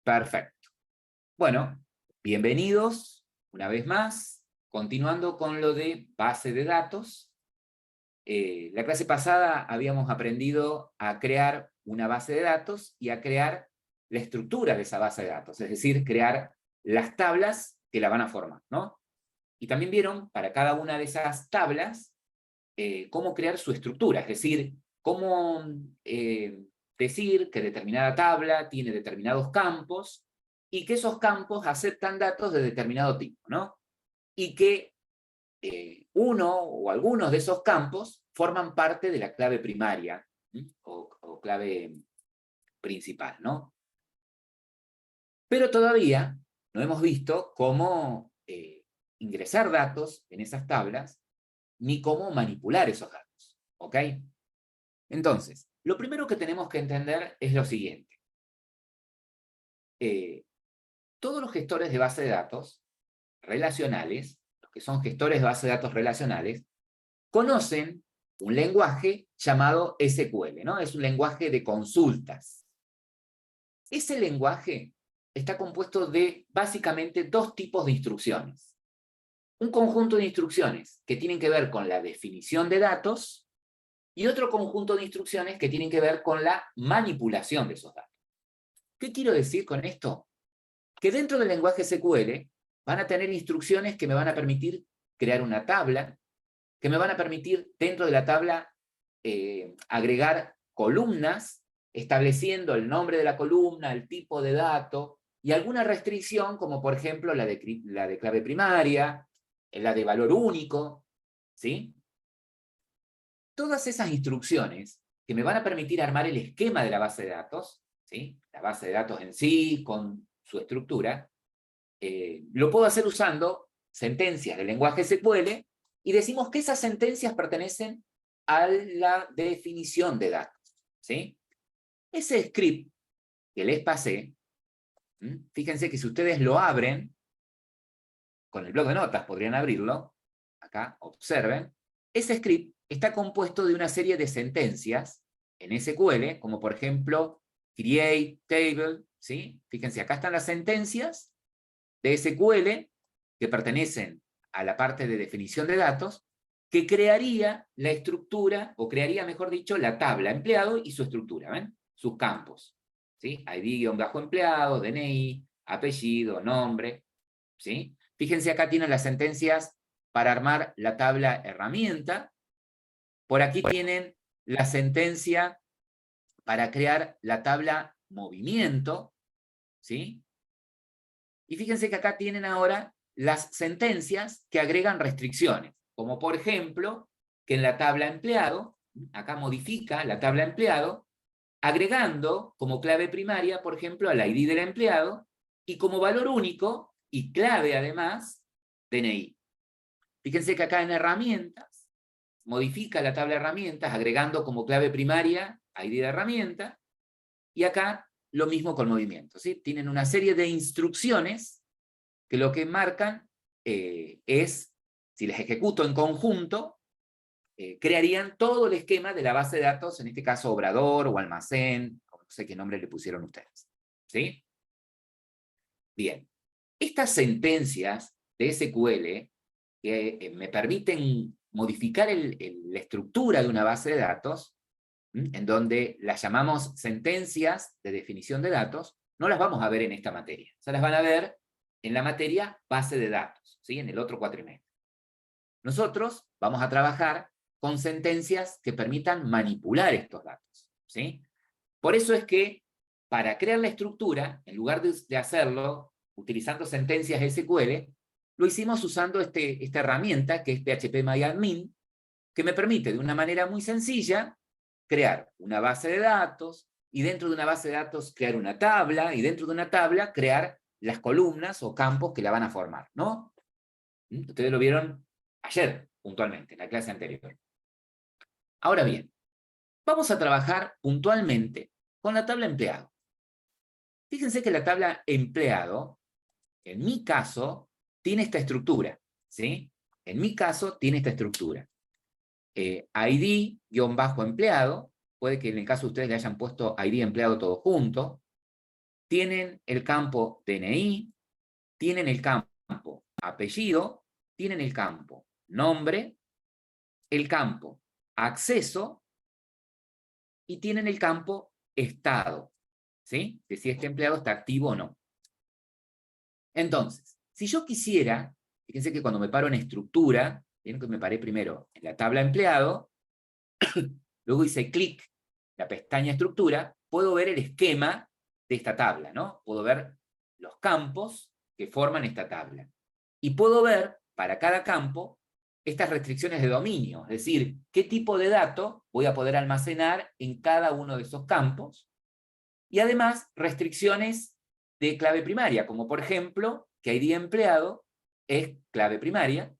Perfecto. Bueno, bienvenidos una vez más, continuando con lo de base de datos. La clase pasada habíamos aprendido a crear una base de datos y a crear la estructura de esa base de datos, es decir, crear las tablas que la van a formar, ¿no? Y también vieron para cada una de esas tablas cómo crear su estructura, es decir, cómo decir que determinada tabla tiene determinados campos y que esos campos aceptan datos de determinado tipo, ¿no? Y que uno o algunos de esos campos forman parte de la clave primaria o clave principal, ¿no? Pero todavía no hemos visto cómo ingresar datos en esas tablas ni cómo manipular esos datos, ¿ok? Entonces, lo primero que tenemos que entender es lo siguiente. Todos los gestores de base de datos relacionales, los que son gestores de base de datos relacionales, conocen un lenguaje llamado SQL, ¿no? Es un lenguaje de consultas. Ese lenguaje está compuesto de básicamente dos tipos de instrucciones. Un conjunto de instrucciones que tienen que ver con la definición de datos y otro conjunto de instrucciones que tienen que ver con la manipulación de esos datos. ¿Qué quiero decir con esto? Que dentro del lenguaje SQL van a tener instrucciones que me van a permitir crear una tabla, que me van a permitir dentro de la tabla agregar columnas, estableciendo el nombre de la columna, el tipo de dato, y alguna restricción, como por ejemplo la de clave primaria, la de valor único, ¿sí? Todas esas instrucciones que me van a permitir armar el esquema de la base de datos, ¿sí? La base de datos en sí, con su estructura, lo puedo hacer usando sentencias del lenguaje SQL, y decimos que esas sentencias pertenecen a la definición de datos, ¿sí? Ese script que les pasé, fíjense que si ustedes lo abren, con el bloc de notas podrían abrirlo, acá, observen, ese script está compuesto de una serie de sentencias en SQL, como por ejemplo, create table, ¿sí? Fíjense, acá están las sentencias de SQL que pertenecen a la parte de definición de datos, que crearía la estructura, o crearía, mejor dicho, la tabla empleado y su estructura, ¿ven? Sus campos, ¿sí? ID-empleado, DNI, apellido, nombre, ¿sí? Fíjense, acá tienen las sentencias para armar la tabla herramienta. Por aquí tienen la sentencia para crear la tabla movimiento, ¿sí? Y fíjense que acá tienen ahora las sentencias que agregan restricciones, como por ejemplo, que en la tabla empleado, acá modifica la tabla empleado, agregando como clave primaria, por ejemplo, al ID del empleado, y como valor único, y clave además, DNI. Fíjense que acá en herramientas, modifica la tabla de herramientas, agregando como clave primaria, ID de herramienta, y acá lo mismo con movimiento, ¿sí? Tienen una serie de instrucciones que lo que marcan es, si las ejecuto en conjunto, crearían todo el esquema de la base de datos, en este caso obrador o almacén, o no sé qué nombre le pusieron ustedes, ¿sí? Bien, estas sentencias de SQL que me permiten modificar la estructura de una base de datos, en donde las llamamos sentencias de definición de datos, no las vamos a ver en esta materia. Se las van a ver en la materia base de datos, ¿sí? En el otro cuatrimestre. Nosotros vamos a trabajar con sentencias que permitan manipular estos datos, ¿sí? Por eso es que para crear la estructura, en lugar de hacerlo utilizando sentencias SQL, lo hicimos usando esta herramienta que es PHPMyAdmin, que me permite de una manera muy sencilla crear una base de datos, y dentro de una base de datos crear una tabla, y dentro de una tabla crear las columnas o campos que la van a formar, ¿no? Ustedes lo vieron ayer, puntualmente, en la clase anterior. Ahora bien, vamos a trabajar puntualmente con la tabla empleado. Fíjense que la tabla empleado, en mi caso, tiene esta estructura, ¿sí? En mi caso, tiene esta estructura. ID-empleado, puede que en el caso de ustedes le hayan puesto ID empleado todo junto, tienen el campo DNI, tienen el campo apellido, tienen el campo nombre, el campo acceso y tienen el campo estado, ¿sí? De si este empleado está activo o no. Entonces, si yo quisiera, fíjense que cuando me paro en estructura, vieron que me paré primero en la tabla empleado, luego hice clic en la pestaña estructura, puedo ver el esquema de esta tabla, ¿no? Puedo ver los campos que forman esta tabla. Y puedo ver, para cada campo, estas restricciones de dominio, es decir, qué tipo de dato voy a poder almacenar en cada uno de esos campos, y además restricciones de clave primaria, como por ejemplo, que ID empleado es clave primaria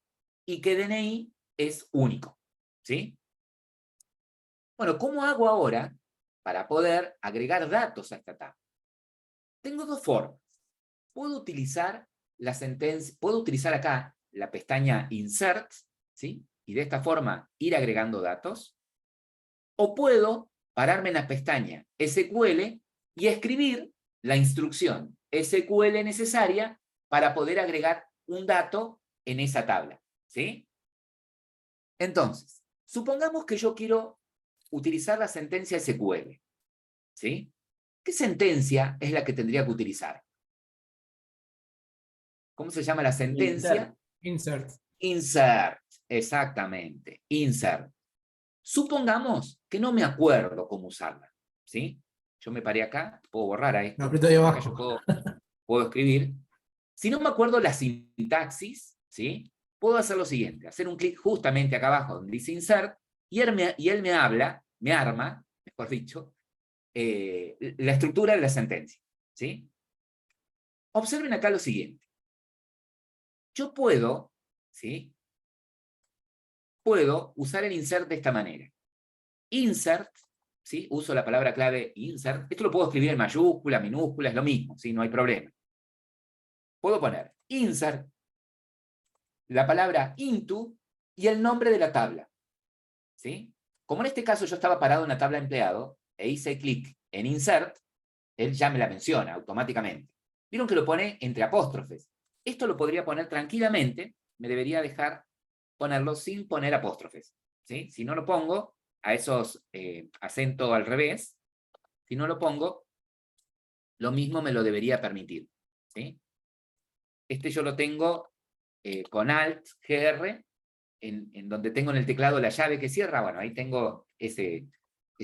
y que DNI es único, ¿sí? Bueno, ¿cómo hago ahora para poder agregar datos a esta tabla? Tengo dos formas. Puedo utilizar la sentencia, puedo utilizar acá la pestaña Insert, ¿sí? Y de esta forma ir agregando datos. O puedo pararme en la pestaña SQL y escribir la instrucción SQL necesaria para poder agregar un dato en esa tabla, ¿sí? Entonces, supongamos que yo quiero utilizar la sentencia SQL, ¿sí? ¿Qué sentencia es la que tendría que utilizar? ¿Cómo se llama la sentencia? Insert. Insert, exactamente, insert. Supongamos que no me acuerdo cómo usarla, ¿sí? Yo me paré acá, puedo borrar a esto, Lo aprieto ahí acá abajo. yo puedo escribir. Si no me acuerdo la sintaxis, ¿sí? Puedo hacer lo siguiente, hacer un clic justamente acá abajo donde dice insert, y él me habla, me arma, mejor dicho, la estructura de la sentencia, ¿sí? Observen acá lo siguiente. Yo puedo, ¿sí? Puedo usar el insert de esta manera. Insert, ¿sí? Uso la palabra clave insert. Esto lo puedo escribir en mayúscula, minúscula, es lo mismo, ¿sí? No hay problema. Puedo poner insert, la palabra into y el nombre de la tabla, ¿sí? Como en este caso yo estaba parado en la tabla empleado e hice clic en insert, él ya me la menciona automáticamente. Vieron que lo pone entre apóstrofes. Esto lo podría poner tranquilamente, me debería dejar ponerlo sin poner apóstrofes, ¿sí? Si no lo pongo, a esos acento al revés, si no lo pongo, lo mismo me lo debería permitir, ¿sí? Este yo lo tengo con Alt, GR, en donde tengo en el teclado la llave que cierra, bueno, ahí tengo ese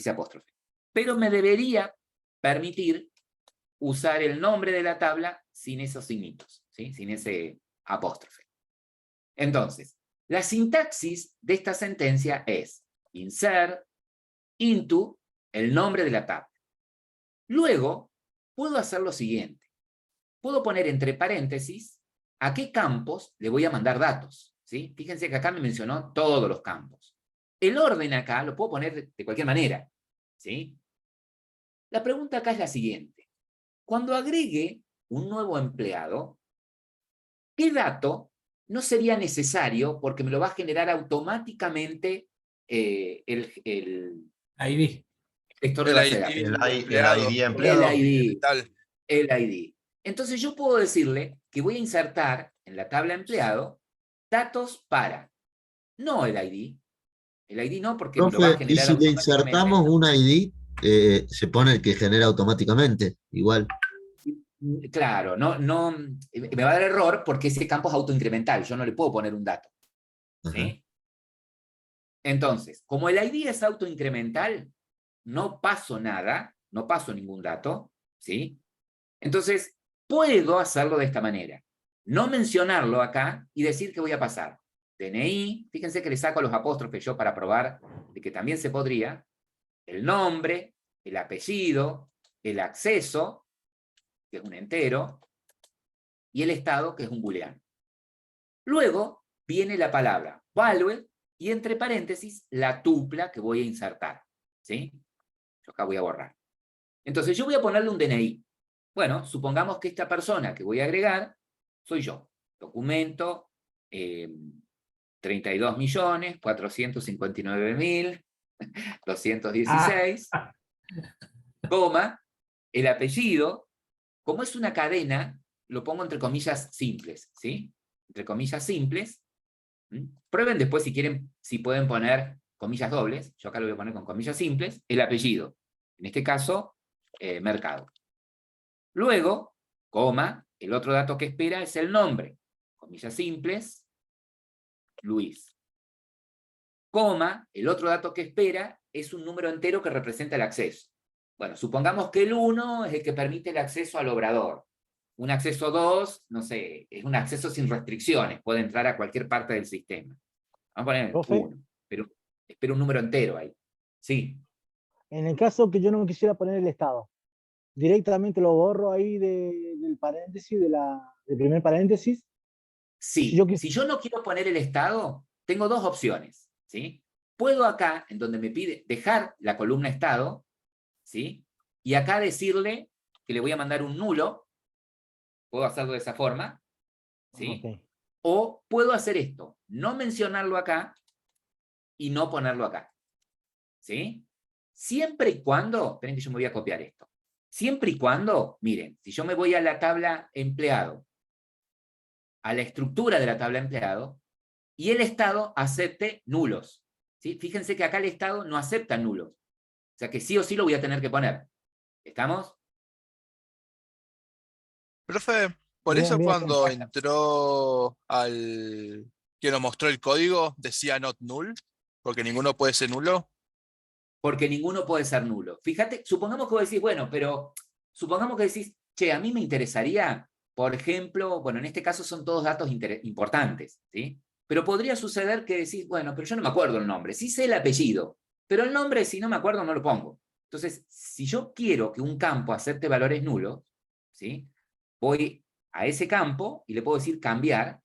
apóstrofe. Pero me debería permitir usar el nombre de la tabla sin esos signitos, ¿sí? Sin ese apóstrofe. Entonces, la sintaxis de esta sentencia es insert, into, el nombre de la tabla. Luego, puedo hacer lo siguiente. Puedo poner entre paréntesis a qué campos le voy a mandar datos, ¿sí? Fíjense que acá me mencionó todos los campos. El orden acá lo puedo poner de cualquier manera, ¿sí? La pregunta acá es la siguiente. Cuando agregue un nuevo empleado, ¿qué dato no sería necesario porque me lo va a generar automáticamente el ID. gestor de El base de datos? ID El, de I- empleado. el ID El empleado. ID. Tal. El ID. Entonces yo puedo decirle que voy a insertar en la tabla empleado datos para, no el ID no porque me lo va a Profe, y generar si le automáticamente. insertamos un ID, se pone el que genera automáticamente, igual. Claro, me va a dar error porque ese campo es autoincremental, yo no le puedo poner un dato, Ajá. ¿sí? Entonces, como el ID es autoincremental, no paso nada, no paso ningún dato, ¿sí? Entonces, puedo hacerlo de esta manera. No mencionarlo acá y decir que voy a pasar. DNI, fíjense que le saco los apóstrofes yo para probar de que también se podría. El nombre, el apellido, el acceso, que es un entero, y el estado, que es un booleano. Luego viene la palabra value y entre paréntesis la tupla que voy a insertar, ¿sí? Yo acá voy a borrar. Entonces yo voy a ponerle un DNI. Bueno, supongamos que esta persona que voy a agregar soy yo. Documento 32.459.216, coma, el apellido como es una cadena, lo pongo entre comillas simples, ¿sí? Entre comillas simples. Prueben después si quieren, si pueden poner comillas dobles. Yo acá lo voy a poner con comillas simples. El apellido. En este caso, Mercado. Luego, coma, el otro dato que espera es el nombre. Comillas simples, Luis. Coma, el otro dato que espera es un número entero que representa el acceso. Bueno, supongamos que el 1 es el que permite el acceso al obrador. Un acceso 2, no sé, es un acceso sin restricciones, puede entrar a cualquier parte del sistema. Vamos a poner Profe. 1, pero espera un número entero ahí. Sí. En el caso que yo no quisiera poner el estado, directamente lo borro ahí del paréntesis, del primer paréntesis. Sí, si yo no quiero poner el estado, tengo dos opciones, ¿sí? Puedo acá, en donde me pide dejar la columna estado, ¿sí? Y acá decirle que le voy a mandar un nulo, puedo hacerlo de esa forma, ¿sí? Okay. O puedo hacer esto, no mencionarlo acá y no ponerlo acá, ¿sí? Siempre y cuando, esperen que yo me voy a copiar esto, siempre y cuando, miren, si yo me voy a la tabla empleado, a la estructura de la tabla empleado, y el estado acepte nulos, ¿sí? Fíjense que acá el estado no acepta nulos, o sea que sí o sí lo voy a tener que poner. ¿Estamos? Profe, por Bien, eso bien. cuando entró al que nos mostró el código decía not null, porque ninguno puede ser nulo. Porque ninguno puede ser nulo. Fíjate, supongamos que vos decís, bueno, pero supongamos que decís, che, a mí me interesaría, por ejemplo, bueno, en este caso son todos datos importantes, ¿sí? Pero podría suceder que decís, bueno, pero yo no me acuerdo el nombre, sí sé el apellido, pero el nombre, si no me acuerdo, no lo pongo. Entonces, si yo quiero que un campo acepte valores nulos, ¿sí? Voy a ese campo y le puedo decir cambiar,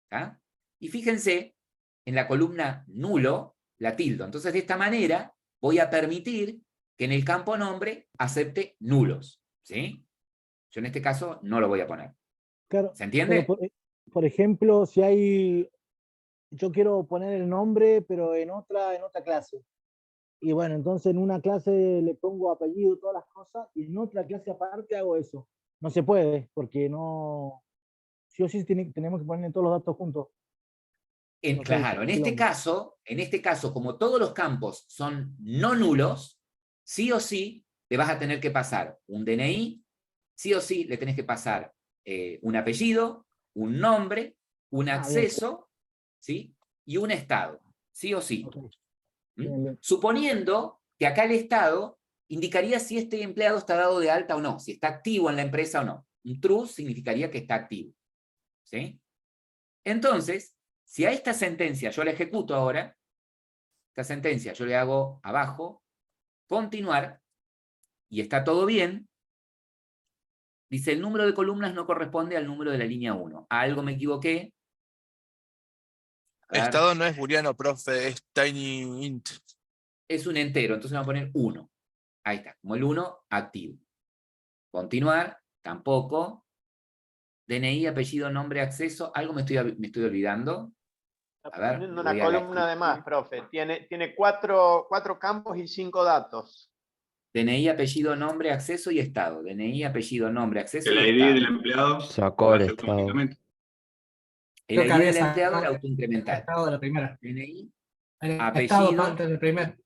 ¿tá? Y fíjense, en la columna nulo, la tildo. Entonces, de esta manera, voy a permitir que en el campo nombre acepte nulos, ¿sí? Yo en este caso no lo voy a poner. Claro, ¿Se entiende? pero por ejemplo, si hay, yo quiero poner el nombre, pero en otra clase. Y bueno, entonces en una clase le pongo apellido, todas las cosas, y en otra clase aparte hago eso. No se puede, porque no, sí o sí tenemos que poner todos los datos juntos. No sé, Claro, un quilombo. en este caso, como todos los campos son no nulos, sí o sí le vas a tener que pasar un DNI, sí o sí le tenés que pasar un apellido, un nombre, un Ah, bien, acceso, ¿sí? Y un estado, sí o sí. ok. ¿Mm? Bien, bien. Suponiendo que acá el estado indicaría si este empleado está dado de alta o no, si está activo en la empresa o no. Un true significaría que está activo, ¿sí? Entonces, si a esta sentencia yo la ejecuto ahora, esta sentencia yo le hago abajo, continuar, y está todo bien, dice el número de columnas no corresponde al número de la línea 1. Algo me equivoqué. A ver, Estado no es booleano, profe, es tiny int. es un entero, entonces vamos a poner 1. Ahí está, como el 1, activo. Continuar, tampoco. DNI, apellido, nombre, acceso. Algo me estoy olvidando. A ver, Poniendo me una voy a la columna de más, profe. Tiene cuatro campos y 5 datos. DNI, apellido, nombre, acceso y estado. DNI, apellido, nombre, acceso El y ID estado. del empleado Sacó lo el hace estado. automáticamente. El Creo que ID había del empleado era sacado el autoincremental. estado de la primera. DNI, El estado apellido, antes del primer.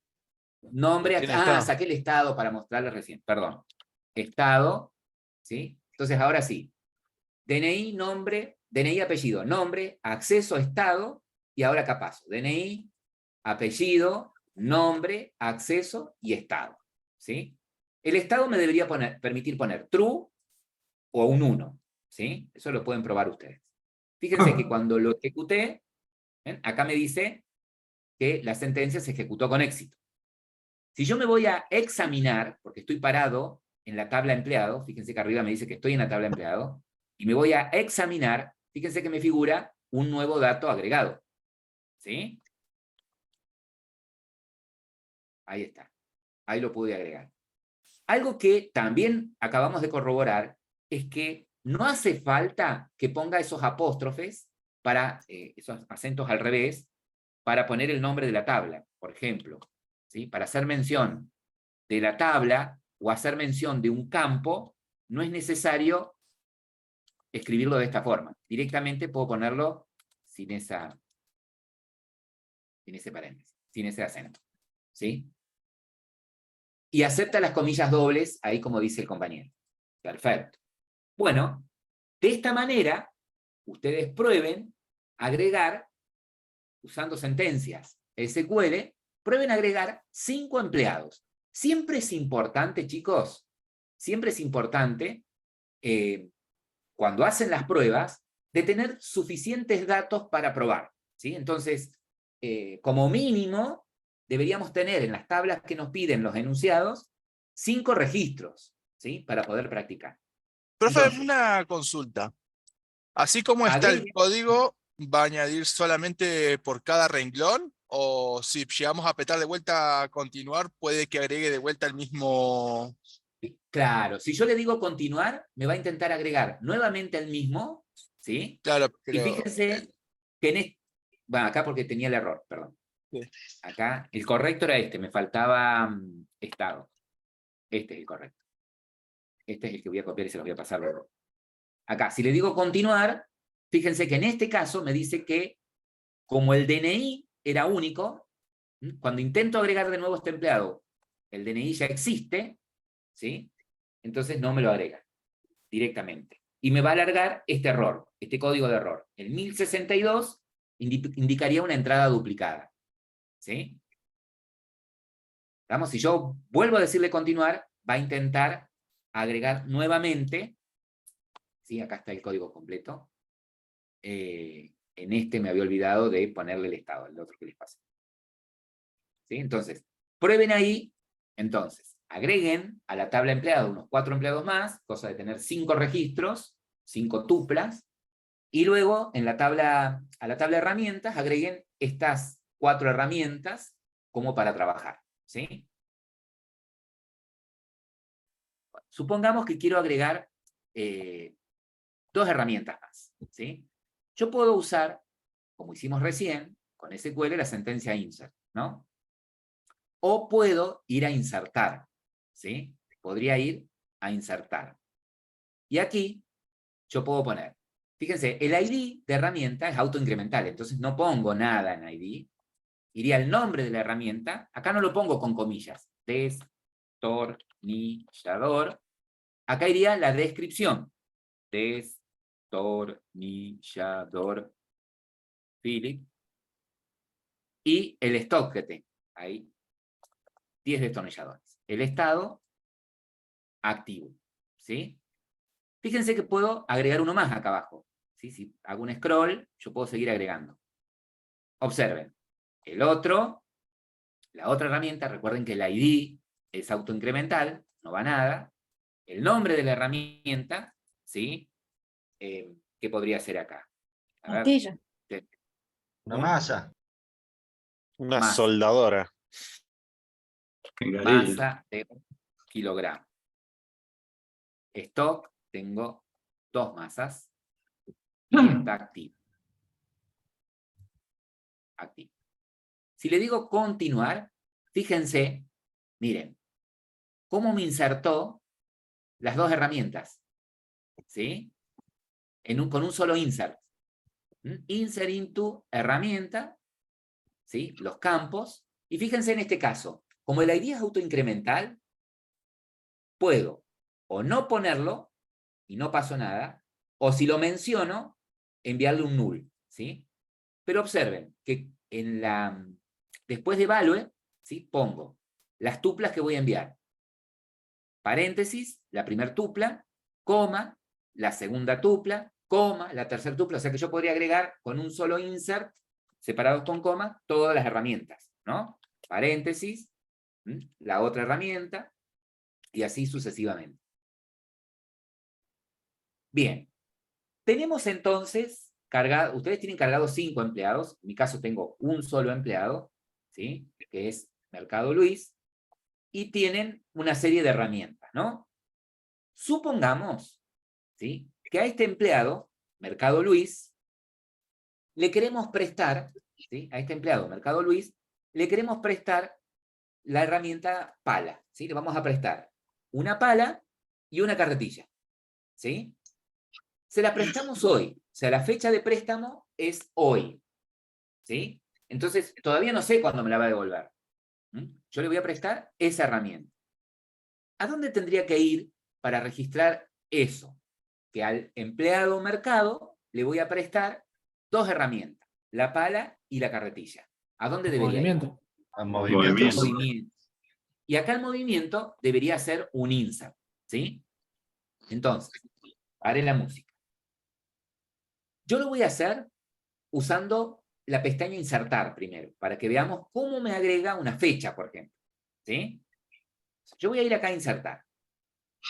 nombre, Tiene estado. saqué el estado para mostrarles recién, perdón. Estado, ¿sí? Entonces ahora sí. DNI, nombre, DNI, apellido, nombre, acceso, estado, y ahora acá paso. DNI, apellido, nombre, acceso y estado, ¿sí? El estado me debería permitir poner true o un 1, ¿sí? Eso lo pueden probar ustedes. Fíjense que cuando lo ejecuté, ¿ven? Acá me dice que la sentencia se ejecutó con éxito. Si yo me voy a examinar, porque estoy parado en la tabla empleado, fíjense que arriba me dice que estoy en la tabla empleado, y me voy a examinar, fíjense que me figura un nuevo dato agregado. ¿Sí? Ahí está. Ahí lo pude agregar. Algo que también acabamos de corroborar es que no hace falta que ponga esos apóstrofes para esos acentos al revés para poner el nombre de la tabla, por ejemplo. ¿Sí? Para hacer mención de la tabla o hacer mención de un campo, no es necesario escribirlo de esta forma. Directamente puedo ponerlo sin ese paréntesis, sin ese acento. ¿Sí? Y acepta las comillas dobles, ahí como dice el compañero. Perfecto. Bueno, de esta manera, ustedes prueben agregar, usando sentencias SQL, prueben agregar 5 empleados. Siempre es importante, chicos, siempre es importante, cuando hacen las pruebas, de tener suficientes datos para probar. ¿Sí? Entonces, como mínimo, deberíamos tener en las tablas que nos piden los enunciados 5 registros, ¿sí? Para poder practicar. Profe, Entonces, una consulta. Así como está el agreguen- código, ¿va a añadir solamente por cada renglón? O si llegamos a apretar de vuelta a continuar, puede que agregue de vuelta el mismo. Claro, si yo le digo continuar, me va a intentar agregar nuevamente el mismo, ¿sí? Claro, Y pero. fíjense que en este... Bueno, acá porque tenía el error, perdón. Sí. Acá, el correcto era este, me faltaba estado. Este es el correcto. Este es el que voy a copiar y se los voy a pasar luego. Acá, si le digo continuar, fíjense que en este caso me dice que como el DNI era único, cuando intento agregar de nuevo este empleado, el DNI ya existe, ¿sí? Entonces no me lo agrega directamente. Y me va a alargar este error, este código de error. El 1062 indicaría una entrada duplicada. ¿Sí? Vamos, si yo vuelvo a decirle continuar, va a intentar agregar nuevamente, ¿sí? Acá está el código completo. En este me había olvidado de ponerle el estado, el otro que les pasé. ¿Sí? Entonces, prueben ahí, entonces, agreguen a la tabla empleado unos 4 empleados más, cosa de tener 5 registros, 5 tuplas, y luego en la tabla, a la tabla de herramientas agreguen estas 4 herramientas como para trabajar. ¿Sí? Supongamos que quiero agregar 2 herramientas más. ¿Sí? Yo puedo usar, como hicimos recién, con SQL la sentencia insert, ¿no? O puedo ir a insertar. ¿Sí? Podría ir a insertar. Y aquí yo puedo poner, fíjense, el ID de herramienta es autoincremental, entonces no pongo nada en ID. Iría el nombre de la herramienta, acá no lo pongo con comillas, destornillador. Acá iría la descripción, destornillador Philip, y el stock que tengo, ahí, 10 destornilladores. El estado, activo, ¿sí? Fíjense que puedo agregar uno más acá abajo, ¿sí? Si hago un scroll, yo puedo seguir agregando. Observen, el otro, la otra herramienta, recuerden que el ID es autoincremental, no va nada. El nombre de la herramienta, ¿sí? ¿Qué podría ser acá? A ver, Martillo. Una masa. Una Masa. soldadora. masa de kilogramo. Stock, tengo 2 masas. Y está activo. Activo. Si le digo continuar, fíjense, miren, cómo me insertó las 2 herramientas. ¿Sí? Con un solo insert. Insert into herramienta, ¿sí? Los campos. Y fíjense en este caso, como el ID es autoincremental, puedo o no ponerlo y no pasó nada, o si lo menciono, enviarle un null, ¿sí? Pero observen que después de evalue, ¿sí? Pongo las tuplas que voy a enviar. Paréntesis, la primera tupla, coma, la segunda tupla, coma, la tercera tupla. O sea que yo podría agregar con un solo insert, separados con coma, todas las herramientas, ¿no? Paréntesis, la otra herramienta, y así sucesivamente. Bien. Tenemos entonces cargado, ustedes tienen cargados 5 empleados, en mi caso tengo un solo empleado, ¿sí? Que es Mercado Luis, y tienen una serie de herramientas, ¿no? Supongamos, ¿sí? Que a este empleado, Mercado Luis, le queremos prestar, ¿sí? A este empleado, Mercado Luis, le queremos prestar la herramienta pala, ¿sí? Le vamos a prestar una pala y una carretilla, ¿sí? Se la prestamos hoy. O sea, la fecha de préstamo es hoy, ¿sí? Entonces, todavía no sé cuándo me la va a devolver. Yo le voy a prestar esa herramienta. ¿A dónde tendría que ir para registrar eso? Que al empleado mercado le voy a prestar dos herramientas, la pala y la carretilla. ¿A dónde debería ir? Movimiento. A movimiento. Movimiento. Y acá el movimiento debería ser un insert, ¿sí? Entonces, haré la música. Yo lo voy a hacer usando la pestaña insertar primero, para que veamos cómo me agrega una fecha, por ejemplo, ¿sí? Yo voy a ir acá a insertar.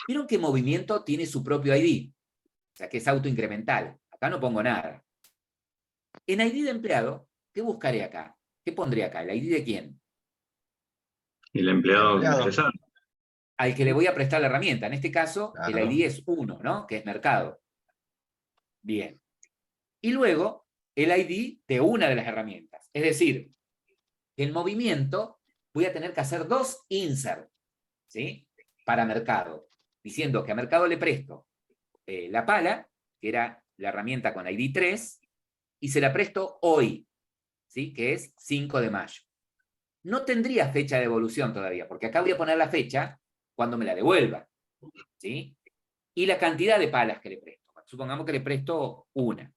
¿Vieron que movimiento tiene su propio ID? O sea, que es autoincremental. Acá no pongo nada. En ID de empleado, ¿qué buscaré acá? ¿Qué pondré acá? ¿El ID de quién? El empleado interesado. Al que le voy a prestar la herramienta. En este caso, Claro. el ID es 1, ¿no? Que es mercado. Bien. Y luego, el ID de una de las herramientas. Es decir, en movimiento voy a tener que hacer dos insert, ¿sí? Para mercado. Diciendo que a mercado le presto la pala, que era la herramienta con ID 3, y se la presto hoy, ¿sí? Que es 5 de mayo. No tendría fecha de devolución todavía, porque acá voy a poner la fecha cuando me la devuelva, ¿sí? Y la cantidad de palas que le presto. Supongamos que le presto una,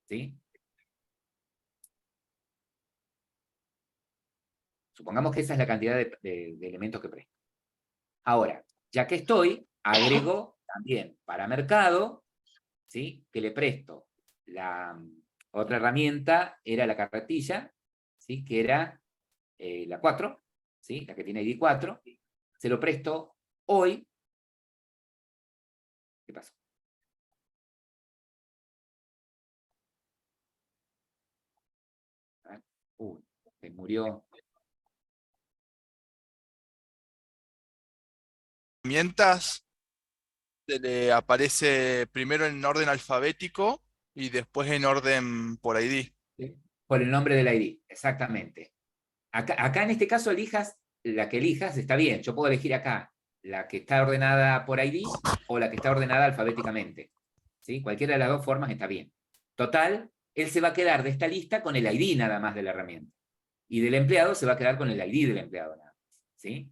¿sí? Supongamos que esa es la cantidad de elementos que presto. Ahora, ya que estoy, agrego también para mercado, ¿sí? Que le presto la otra herramienta, era la carretilla, ¿sí? Que era la 4, ¿sí? La que tiene ID 4. Se lo presto hoy. ¿Qué pasó? Se murió. Herramientas se le aparece primero en orden alfabético y después en orden por ID. ¿Sí? Por el nombre del ID, exactamente. Acá en este caso elijas la que elijas, está bien. Yo puedo elegir acá la que está ordenada por ID o la que está ordenada alfabéticamente, ¿sí? Cualquiera de las dos formas está bien. Total, él se va a quedar de esta lista con el ID nada más de la herramienta. Y del empleado se va a quedar con el ID del empleado nada más, ¿sí?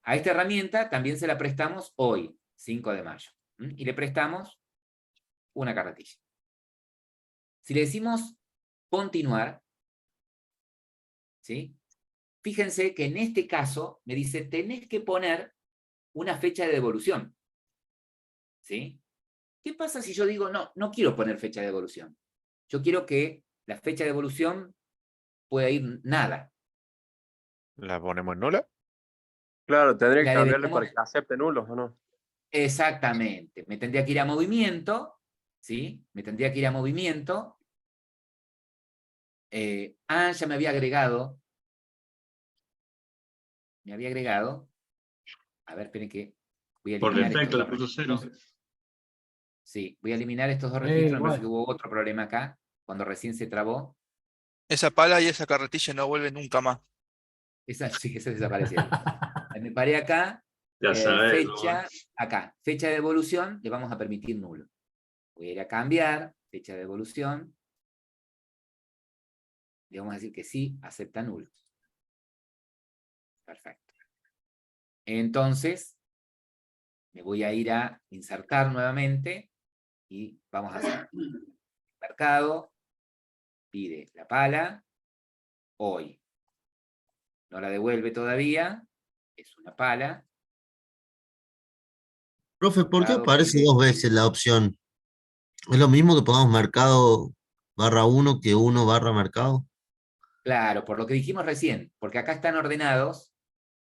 A esta herramienta también se la prestamos hoy, 5 de mayo. Y le prestamos una carretilla. Si le decimos continuar, ¿sí? Fíjense que en este caso me dice, tenés que poner una fecha de devolución, ¿sí? ¿Qué pasa si yo digo, no quiero poner fecha de devolución? Yo quiero que la fecha de devolución pueda ir nada. ¿La ponemos en nula? Claro, tendría que La cambiarle deberíamos... para que acepte nulos, ¿o no? Exactamente. Me tendría que ir a movimiento, ¿sí? Me tendría que ir a movimiento. Ya me había agregado. Me había agregado. A ver, esperen que voy a Por eliminar defecto le estos puso dos 0. Sí, voy a eliminar estos dos registros. Me igual. parece que hubo otro problema acá, cuando recién se trabó. Esa pala y esa carretilla no vuelven nunca más. Esa sí que se desaparecieron. Me paré acá, Ya sabes, fecha, acá, fecha de devolución, le vamos a permitir nulo. Voy a ir a cambiar, fecha de devolución. Le vamos a decir que sí, acepta nulo. Perfecto. Entonces, me voy a ir a insertar nuevamente y vamos a hacer mercado, pide la pala, hoy. No la devuelve todavía, es una pala. Profe, ¿por qué Mercado aparece pide- dos veces la opción? ¿Es lo mismo que pongamos mercado /1 que 1 mercado? Claro, por lo que dijimos recién, porque acá están ordenados,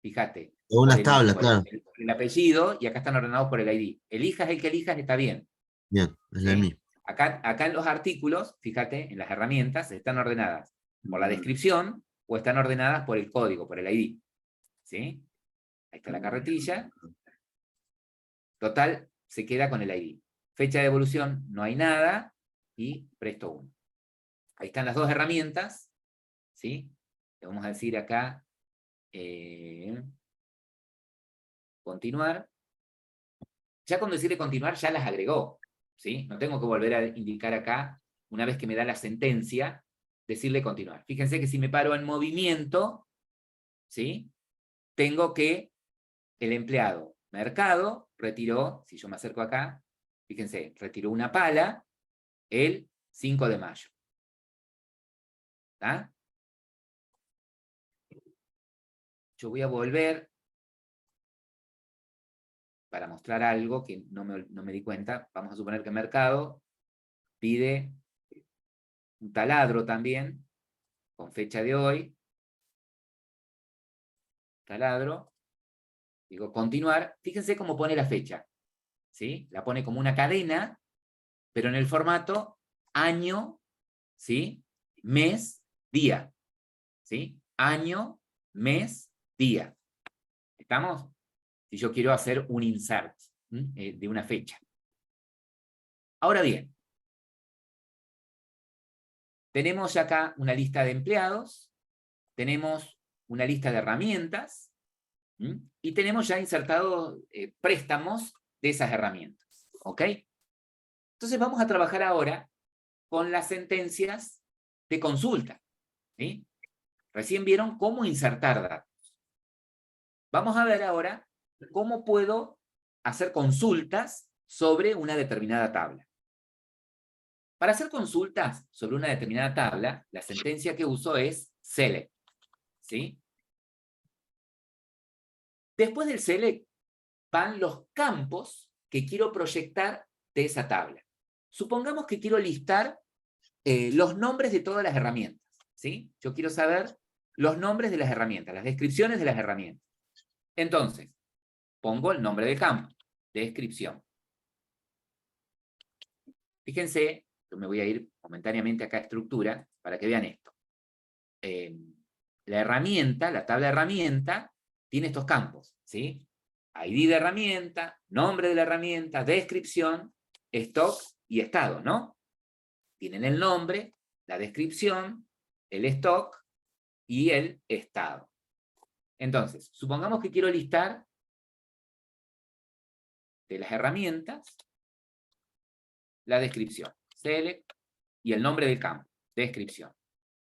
fíjate, En unas tablas, por claro. el apellido y acá están ordenados por el ID. Elijas el que elijas, está bien. Bien, es el ¿Sí? mismo. Acá en los artículos, fíjate, en las herramientas, están ordenadas por la descripción o están ordenadas por el código, por el ID. ¿Sí? Ahí está la carretilla. Total, se queda con el ID. Fecha de devolución, no hay nada, y presto 1. Ahí están las dos herramientas, ¿sí? Le vamos a decir acá, continuar. ya con decirle continuar ya las agregó, ¿sí? No tengo que volver a indicar acá, una vez que me da la sentencia, decirle continuar. Fíjense que si me paro en movimiento, ¿sí? Tengo que el empleado mercado retiró, si yo me acerco acá, fíjense, retiró una pala el 5 de mayo. ¿Está? Yo voy a volver para mostrar algo que no me di cuenta. Vamos a suponer que mercado pide un taladro también, con fecha de hoy. Taladro. Digo, continuar. Fíjense cómo pone la fecha. ¿Sí? La pone como una cadena, pero en el formato año, ¿sí? Mes, día. ¿Sí? Año, mes, día. ¿Estamos? Si yo quiero hacer un insert de una fecha. Ahora bien, tenemos acá una lista de empleados, tenemos una lista de herramientas, y tenemos ya insertados préstamos de esas herramientas. ¿Ok? Entonces vamos a trabajar ahora con las sentencias de consulta. ¿Sí? Recién vieron cómo insertar datos. Vamos a ver ahora cómo puedo hacer consultas sobre una determinada tabla. Para hacer consultas sobre una determinada tabla, la sentencia que uso es select. ¿Sí? Después del select van los campos que quiero proyectar de esa tabla. Supongamos que quiero listar los nombres de todas las herramientas. ¿Sí? Yo quiero saber los nombres de las herramientas, las descripciones de las herramientas. Entonces, pongo el nombre del campo, descripción. Fíjense, yo me voy a ir momentáneamente acá a estructura para que vean esto. La herramienta, la tabla de herramienta, tiene estos campos, ¿sí? ID de herramienta, nombre de la herramienta, descripción, stock y estado, ¿no? Tienen el nombre, la descripción, el stock y el estado. Entonces, supongamos que quiero listar de las herramientas la descripción, select, y el nombre del campo, descripción.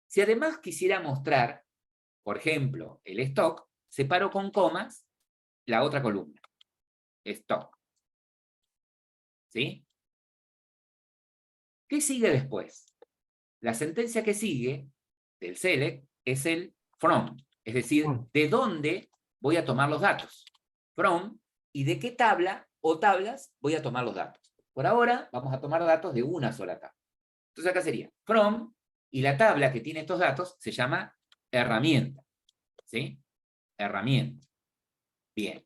Si además quisiera mostrar, por ejemplo, el stock, separo con comas la otra columna, stock. ¿Sí? ¿Qué sigue después? La sentencia que sigue del select es el from, es decir, de dónde voy a tomar los datos. From, y de qué tabla o tablas voy a tomar los datos. Por ahora vamos a tomar datos de una sola tabla. Entonces acá sería from, y la tabla que tiene estos datos se llama herramienta. ¿Sí? Herramienta. Bien.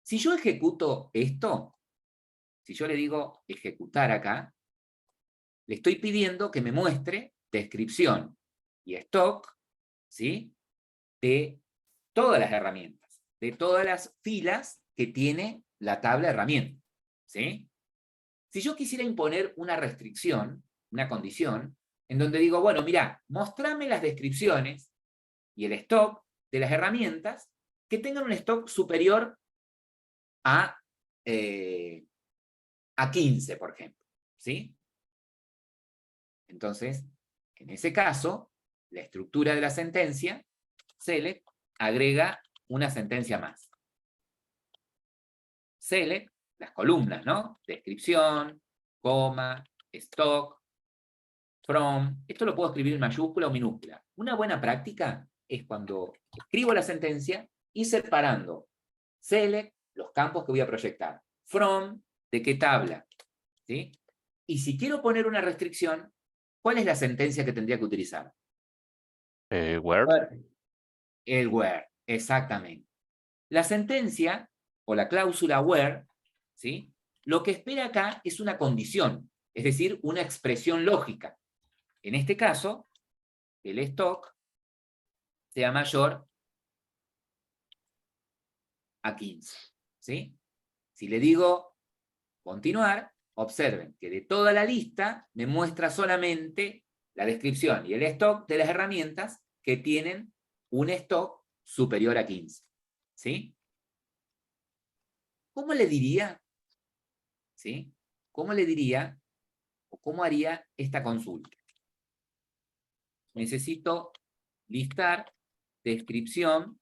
Si yo ejecuto esto, si yo le digo ejecutar acá, le estoy pidiendo que me muestre descripción y stock, ¿sí? De todas las herramientas, de todas las filas que tiene la tabla de herramientas, ¿sí? Si yo quisiera imponer una restricción, una condición, en donde digo, bueno, mira, mostrame las descripciones y el stock de las herramientas que tengan un stock superior a 15, por ejemplo, ¿sí? Entonces, en ese caso, la estructura de la sentencia, select, agrega una sentencia más. Select, las columnas, ¿no? Descripción, coma, stock, from. Esto lo puedo escribir en mayúscula o minúscula. Una buena práctica es cuando escribo la sentencia y separando select, los campos que voy a proyectar. From, de qué tabla. ¿Sí? Y si quiero poner una restricción, ¿cuál es la sentencia que tendría que utilizar? Where. El where, exactamente. La sentencia, o la cláusula where, ¿sí? Lo que espera acá es una condición, es decir, una expresión lógica. En este caso, el stock sea mayor a 15. ¿Sí? Si le digo continuar, observen que de toda la lista me muestra solamente la descripción y el stock de las herramientas que tienen un stock superior a 15. ¿Sí? ¿Cómo le diría ¿sí? ¿Cómo le diría o cómo haría esta consulta? Necesito listar descripción,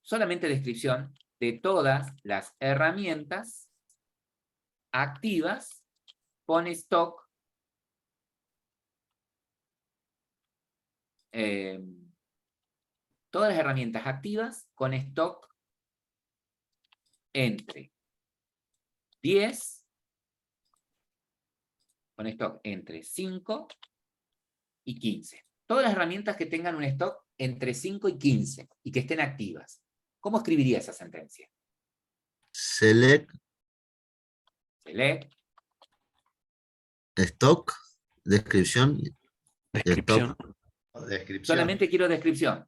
solamente descripción, de todas las herramientas activas con stock todas las herramientas activas con stock entre 10, con stock entre 5 y 15. Todas las herramientas que tengan un stock entre 5 y 15 y que estén activas. ¿Cómo escribiría esa sentencia? Select Select. stock, descripción. Descripción. Descripción. Solamente quiero descripción.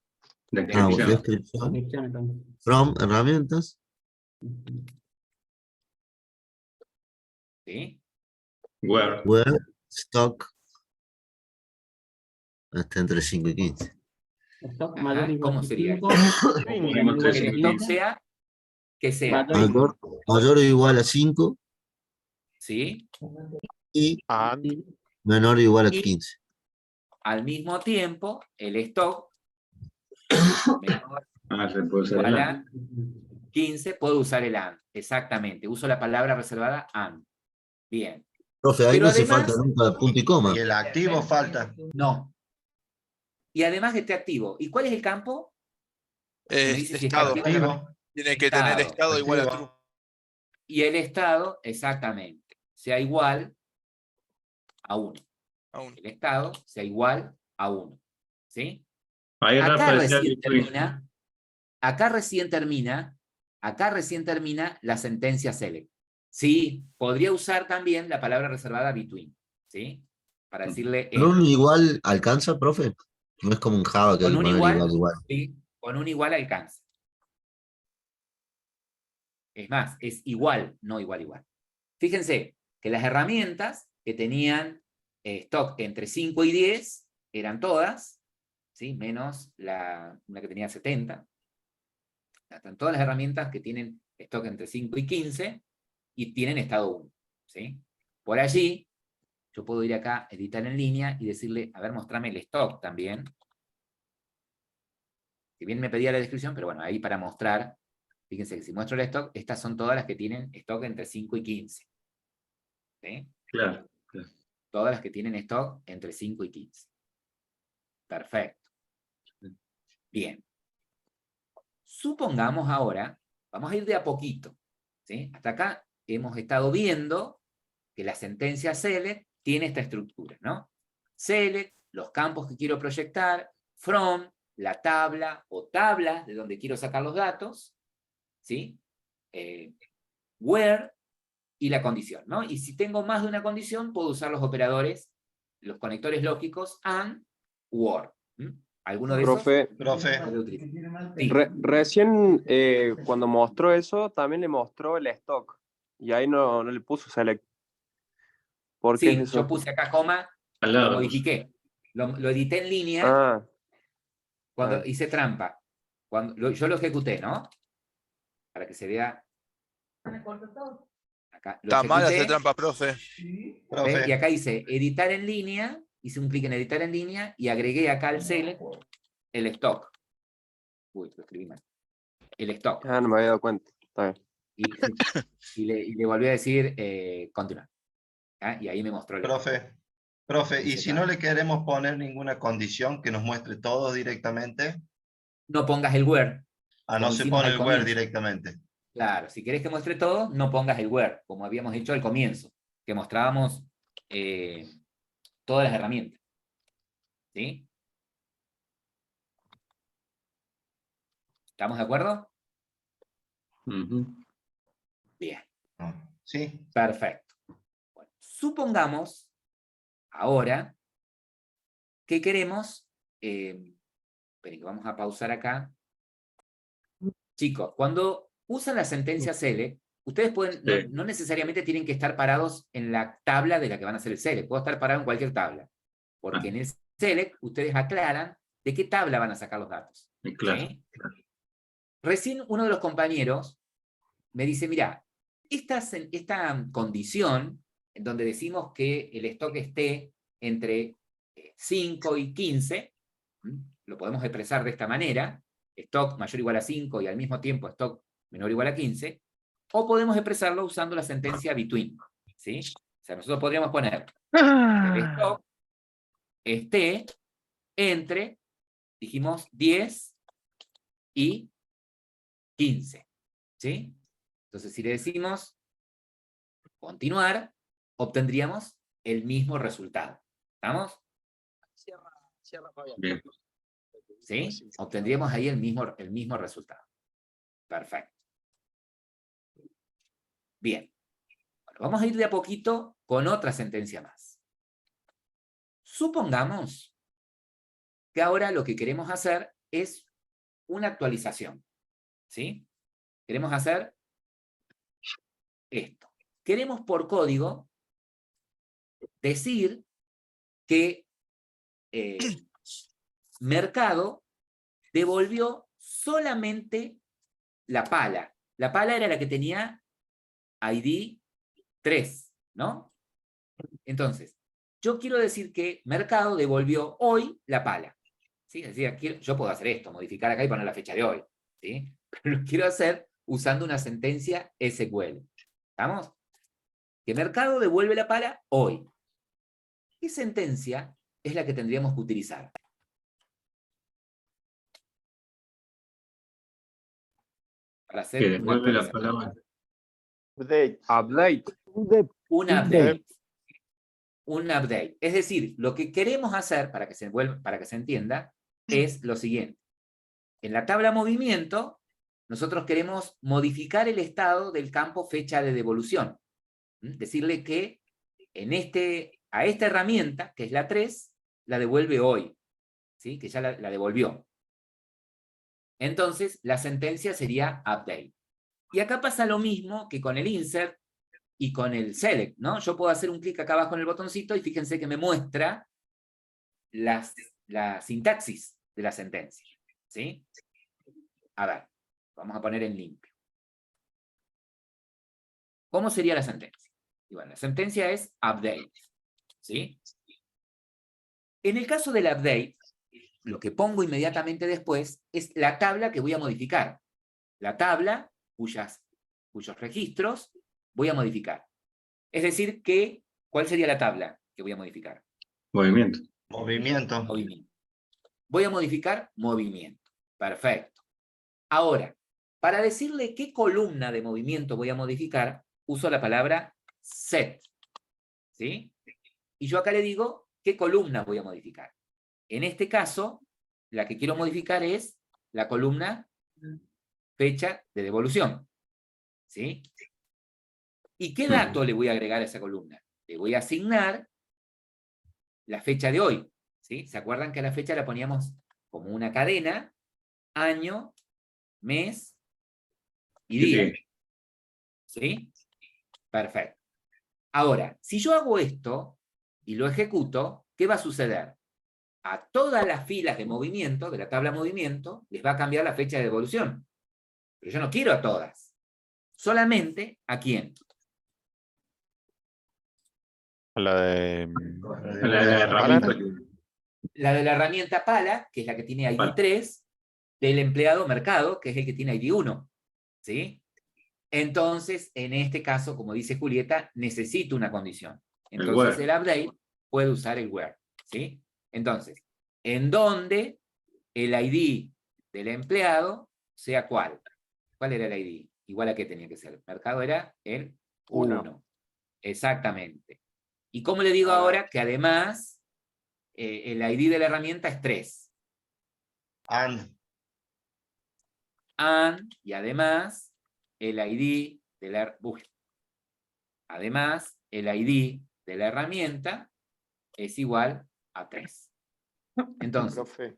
Descripción. From herramientas. ¿Sí? Where. Stock. Hasta entre 5 y 15. Ajá, ¿cómo sería? Ponemos Que 3, el 5, stock 15. sea, que sea, Mayor o igual a 5 ¿sí? y And. menor o igual a Y 15. al mismo tiempo, el stock menor Se puede usar igual el a 15, puedo usar el AND. Exactamente, uso la palabra reservada AND. Bien. Profe, ahí Pero no hace además, falta nunca punto y coma. Y el activo falta. no. Y además que esté activo. ¿Y cuál es el campo? Me dice si está Estado. activo. Activo. Tiene que tener Estado. estado igual a Activo. true. Y el estado, exactamente, sea igual a 1. Aún. El estado sea igual a 1. ¿Sí? Ahí Acá Rafa decía recién between. termina, acá recién termina la sentencia select. Sí, podría usar también la palabra reservada between, ¿sí? Para decirle ¿Con un entre. igual alcanza, profe? No es como en Java que hay Con que un poner igual, igual. sí, con un igual alcanza. Es más, es igual, no igual. Fíjense que las herramientas que tenían stock entre 5 y 10 eran todas, ¿sí? Menos una que tenía 70. Están todas las herramientas que tienen stock entre 5 y 15 y tienen estado 1. ¿Sí? Por allí, yo puedo ir acá, editar en línea y decirle, a ver, mostrame el stock también. Si bien me pedía la descripción, pero bueno, ahí para mostrar, fíjense que si muestro el stock, estas son todas las que tienen stock entre 5 y 15. ¿Sí? Claro. Todas las que tienen stock entre 5 y 15. Perfecto. Bien. Supongamos ahora, vamos a ir de a poquito, ¿sí? Hasta acá hemos estado viendo que la sentencia select tiene esta estructura, ¿no? Select, los campos que quiero proyectar, from, la tabla o tablas de donde quiero sacar los datos, ¿sí? Where y la condición, ¿no? Y si tengo más de una condición, puedo usar los operadores, los conectores lógicos and, or. ¿Alguno de esos? Profe. Sí. Recién cuando mostró eso, también le mostró el stock. Y ahí no le puso select. ¿Por qué Sí, es eso? yo puse acá coma, Al lo lado. modifiqué. Lo edité en línea cuando hice trampa. Yo lo ejecuté, ¿no? Para que se vea. Acá lo Está mal hacer ejecuté. trampa, profe. Y acá hice editar en línea, hice un clic en editar en línea y agregué acá al select el stock. Uy, lo escribí mal. El stock. No me había dado cuenta. Está bien. Y le volví a decir continuar. ¿Ah? Y ahí me mostró el Profe, y si no le queremos poner ninguna condición que nos muestre todo directamente. No pongas el where. No se pone el where directamente. Claro, si querés que muestre todo, no pongas el where, como habíamos hecho al comienzo, que mostrábamos todas las herramientas. ¿Sí? ¿Estamos de acuerdo? Bien. Sí. Perfecto. Bueno, supongamos ahora que queremos, esperen que vamos a pausar acá. Chicos, cuando usan la sentencia select, ustedes pueden, no necesariamente tienen que estar parados en la tabla de la que van a hacer el select, puedo estar parado en cualquier tabla, porque en el select ustedes aclaran de qué tabla van a sacar los datos. Claro. ¿Sí? Recién uno de los compañeros me dice, mira, esta condición, en donde decimos que el stock esté entre 5 y 15, lo podemos expresar de esta manera, stock mayor o igual a 5 y al mismo tiempo stock menor o igual a 15, o podemos expresarlo usando la sentencia between, ¿sí? O sea, nosotros podríamos poner que el stock esté entre, dijimos, 10 y 15, ¿sí? Entonces, si le decimos continuar, obtendríamos el mismo resultado. ¿Estamos? Bien. ¿Sí? Obtendríamos ahí el mismo resultado. Perfecto. Bien. Bueno, vamos a ir de a poquito con otra sentencia más. Supongamos que ahora lo que queremos hacer es una actualización. ¿Sí? Queremos hacer esto. Queremos por código decir que Mercado devolvió solamente la pala. La pala era la que tenía ID 3, ¿no? Entonces, yo quiero decir que Mercado devolvió hoy la pala. ¿Sí? Es decir, yo puedo hacer esto, modificar acá y poner la fecha de hoy. ¿Sí? Pero lo quiero hacer usando una sentencia SQL. ¿Estamos? Que Mercado devuelve la pala hoy. ¿Qué sentencia es la que tendríamos que utilizar? Para hacer Que una devuelve la actualización. palabra. Update. Update. Un update. Un update. Es decir, lo que queremos hacer, para que se entienda, es lo siguiente. En la tabla movimiento, nosotros queremos modificar el estado del campo fecha de devolución. Decirle que a esta herramienta, que es la 3, la devuelve hoy. ¿Sí? Que ya la devolvió. Entonces, la sentencia sería update. Y acá pasa lo mismo que con el insert y con el select, ¿no? Yo puedo hacer un clic acá abajo en el botoncito y fíjense que me muestra la sintaxis de la sentencia, ¿sí? A ver, vamos a poner en limpio. ¿Cómo sería la sentencia? Y bueno, la sentencia es update, ¿sí? En el caso del update, lo que pongo inmediatamente después es la tabla que voy a modificar. La tabla cuyos registros voy a modificar. Es decir, ¿cuál sería la tabla que voy a modificar? Movimiento. Movimiento. Movimiento. Voy a modificar movimiento. Perfecto. Ahora, para decirle qué columna de movimiento voy a modificar, uso la palabra set. ¿Sí? Y yo acá le digo qué columna voy a modificar. En este caso, la que quiero modificar es la columna fecha de devolución. ¿Sí? ¿Y qué dato le voy a agregar a esa columna? Le voy a asignar la fecha de hoy. ¿Sí? ¿Se acuerdan que a la fecha la poníamos como una cadena? Año, mes y día. ¿Sí? Perfecto. Ahora, si yo hago esto y lo ejecuto, ¿qué va a suceder? A todas las filas de movimiento, de la tabla movimiento, les va a cambiar la fecha de devolución. Pero yo no quiero a todas. Solamente ¿a quién? La de. La herramienta. La de la herramienta pala, que es la que tiene ID 3, del empleado mercado, que es el que tiene ID 1. ¿Sí? Entonces, en este caso, como dice Julieta, necesito una condición. Entonces, el update puede usar el where. ¿Sí? Entonces, en donde el ID del empleado sea ¿cuál? ¿Cuál era el ID? Igual a qué tenía que ser. El mercado era el 1. Exactamente. ¿Y cómo le digo ahora que además el ID de la herramienta es 3? And, y además el ID de la además el ID de la herramienta es igual a 3. Entonces, Profe.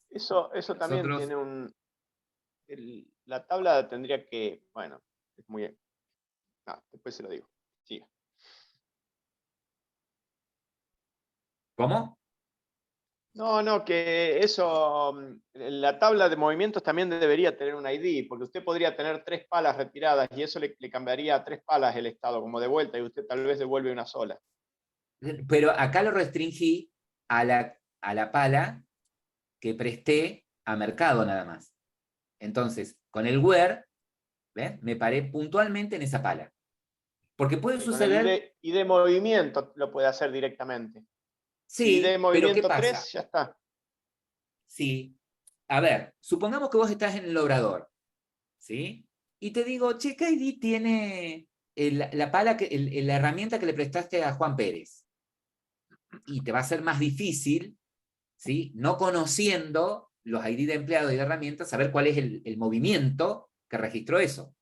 Eso también tiene la tabla tendría que, bueno, es muy... No, después se lo digo. Siga. ¿Cómo? No, que eso, la tabla de movimientos también debería tener un ID, porque usted podría tener 3 palas retiradas y eso le cambiaría a 3 palas el estado, como de vuelta, y usted tal vez devuelve una sola. Pero acá lo restringí a la pala que presté a mercado nada más. Entonces, con el where, ¿ven? Me paré puntualmente en esa pala. Porque puede suceder... Y de movimiento lo puede hacer directamente. Sí, y de pero ¿qué movimiento pasa? 3, ya está. Sí. A ver, supongamos que vos estás en el obrador, ¿sí? Y te digo, che, ¿qué ID tiene la pala, la herramienta que le prestaste a Juan Pérez? Y te va a ser más difícil, ¿sí? No conociendo los ID de empleado y de herramientas, saber cuál es el movimiento que registró eso.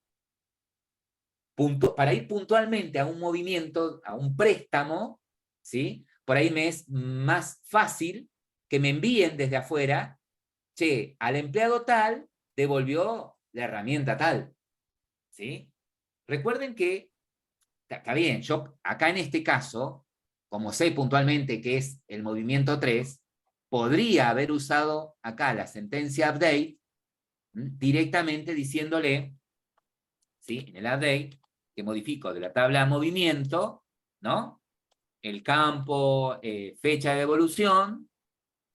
Para ir puntualmente a un movimiento, a un préstamo, ¿sí? Por ahí me es más fácil que me envíen desde afuera, che, al empleado tal devolvió la herramienta tal, ¿sí? Recuerden que, está bien, yo acá en este caso, como sé puntualmente que es el movimiento 3, podría haber usado acá la sentencia update directamente diciéndole, ¿sí? En el update, que modifico de la tabla de movimiento, ¿no? El campo, fecha de devolución,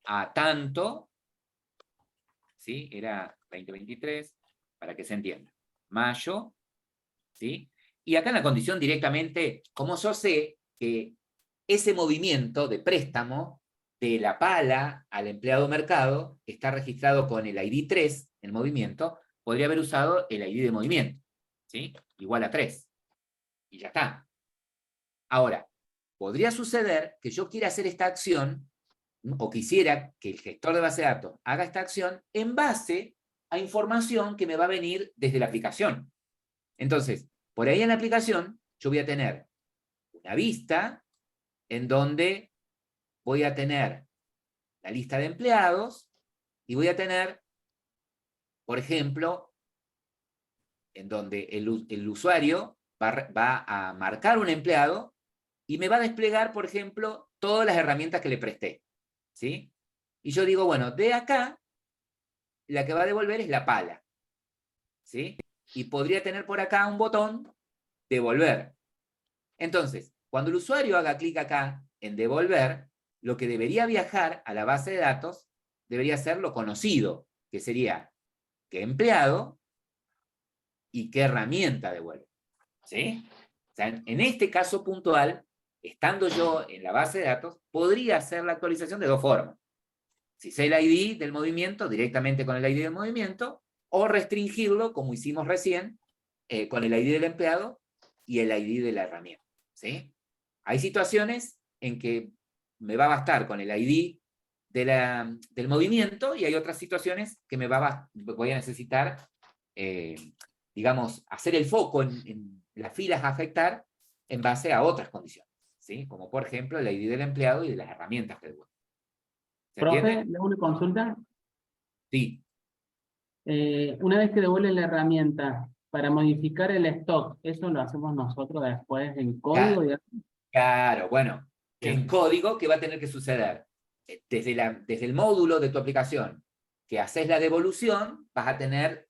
a tanto, ¿sí? Era 2023, para que se entienda. Mayo, ¿sí? Y acá en la condición directamente, como yo sé que ese movimiento de préstamo de la pala al empleado mercado está registrado con el ID 3, el movimiento, podría haber usado el ID de movimiento, ¿sí? Igual a 3. Y ya está. Ahora, podría suceder que yo quiera hacer esta acción, o quisiera que el gestor de base de datos haga esta acción en base a información que me va a venir desde la aplicación. Entonces, por ahí en la aplicación, yo voy a tener una vista en donde voy a tener la lista de empleados y voy a tener, por ejemplo, en donde el usuario va a marcar un empleado y me va a desplegar, por ejemplo, todas las herramientas que le presté, ¿sí? Y yo digo, bueno, de acá, la que va a devolver es la pala, ¿sí? Y podría tener por acá un botón, devolver. Entonces, cuando el usuario haga clic acá en devolver, lo que debería viajar a la base de datos debería ser lo conocido, que sería qué empleado y qué herramienta devuelve, ¿sí? O sea, en este caso puntual, estando yo en la base de datos, podría hacer la actualización de dos formas. Si sé el ID del movimiento, directamente con el ID del movimiento, o restringirlo, como hicimos recién, con el ID del empleado y el ID de la herramienta, ¿sí? Hay situaciones en que me va a bastar con el ID del movimiento y hay otras situaciones que voy a necesitar, digamos, hacer el foco en las filas a afectar en base a otras condiciones, ¿sí? Como por ejemplo el ID del empleado y de las herramientas que devuelve. ¿Se Profe, entiende? ¿le hago una consulta? Sí. Una vez que devuelven la herramienta, para modificar el stock, ¿eso lo hacemos nosotros después en código? Claro, bueno, Bien. en código, ¿qué va a tener que suceder? Desde el módulo de tu aplicación que haces la devolución, vas a tener,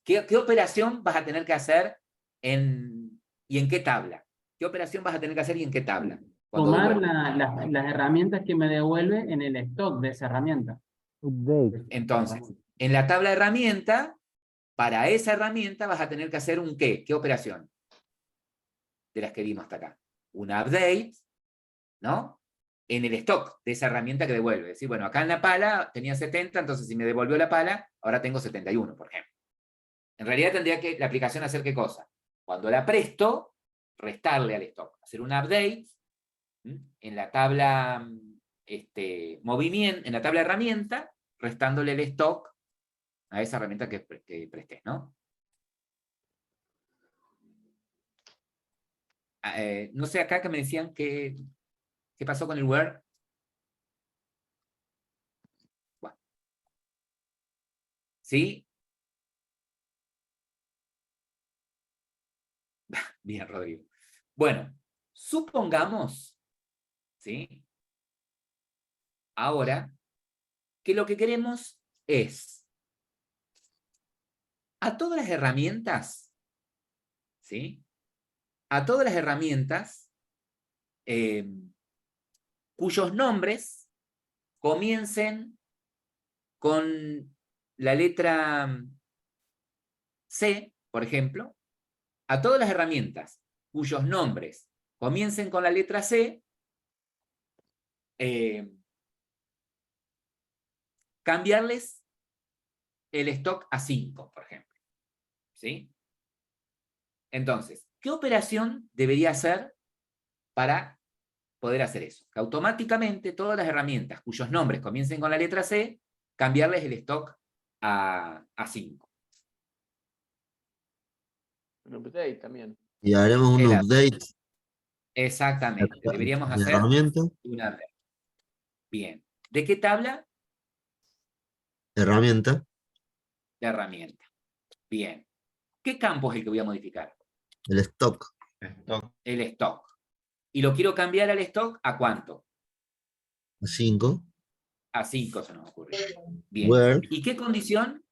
¿qué operación vas a tener que hacer y en qué tabla? ¿Qué operación vas a tener que hacer y en qué tabla? Tomar las herramientas que me devuelve en el stock de esa herramienta. Update. Entonces, en la tabla herramienta, para esa herramienta vas a tener que hacer un ¿qué? ¿Qué operación? De las que vimos hasta acá. Un update, ¿no? En el stock de esa herramienta que devuelve. Es decir, bueno, acá en la pala tenía 70, entonces si me devolvió la pala, ahora tengo 71, por ejemplo. En realidad tendría que la aplicación hacer ¿qué cosa? Cuando la presto, restarle al stock. Hacer un update en la tabla movimiento, en la tabla herramienta, restándole el stock a esa herramienta que presté, ¿no? No sé acá que me decían qué pasó con el where. Bueno. ¿Sí? Bien, Rodrigo. Bueno, supongamos, ¿sí? Ahora que lo que queremos es a todas las herramientas, ¿sí? A todas las herramientas cuyos nombres comiencen con la letra C, por ejemplo, a todas las herramientas cuyos nombres comiencen con la letra C, cambiarles el stock a 5, por ejemplo. ¿Sí? Entonces, ¿qué operación debería hacer para poder hacer eso? Que automáticamente todas las herramientas cuyos nombres comiencen con la letra C, cambiarles el stock a 5. Un update también. Y haremos un El update Exactamente. Deberíamos de hacer herramienta. una update. Bien. ¿De qué tabla? Herramienta. De herramienta. Bien. ¿Qué campo es el que voy a modificar? El stock. El stock. Y lo quiero cambiar al stock ¿a cuánto? A 5. A 5 se nos ocurrió. Bien. Where. ¿Y qué condición?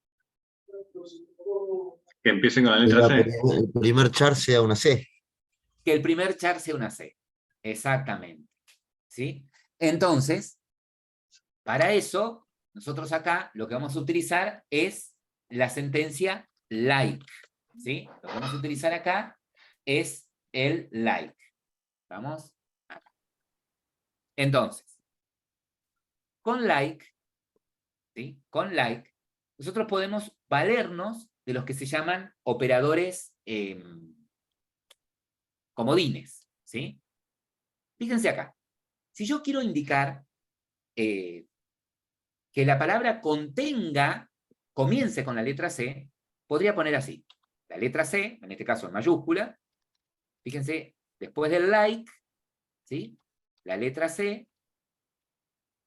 Que empiecen con la letra C. El primer char sea una C. Que el primer char sea una C. Exactamente. ¿Sí? Entonces, para eso, nosotros acá lo que vamos a utilizar es la sentencia like. ¿Sí? Lo que vamos a utilizar acá es el like. Vamos acá. Entonces, con like, ¿sí? Con like, nosotros podemos valernos de los que se llaman operadores comodines, ¿sí? Fíjense acá. Si yo quiero indicar que la palabra contenga, comience con la letra C, podría poner así. La letra C, en este caso en mayúscula, fíjense, después del like, ¿sí? La letra C,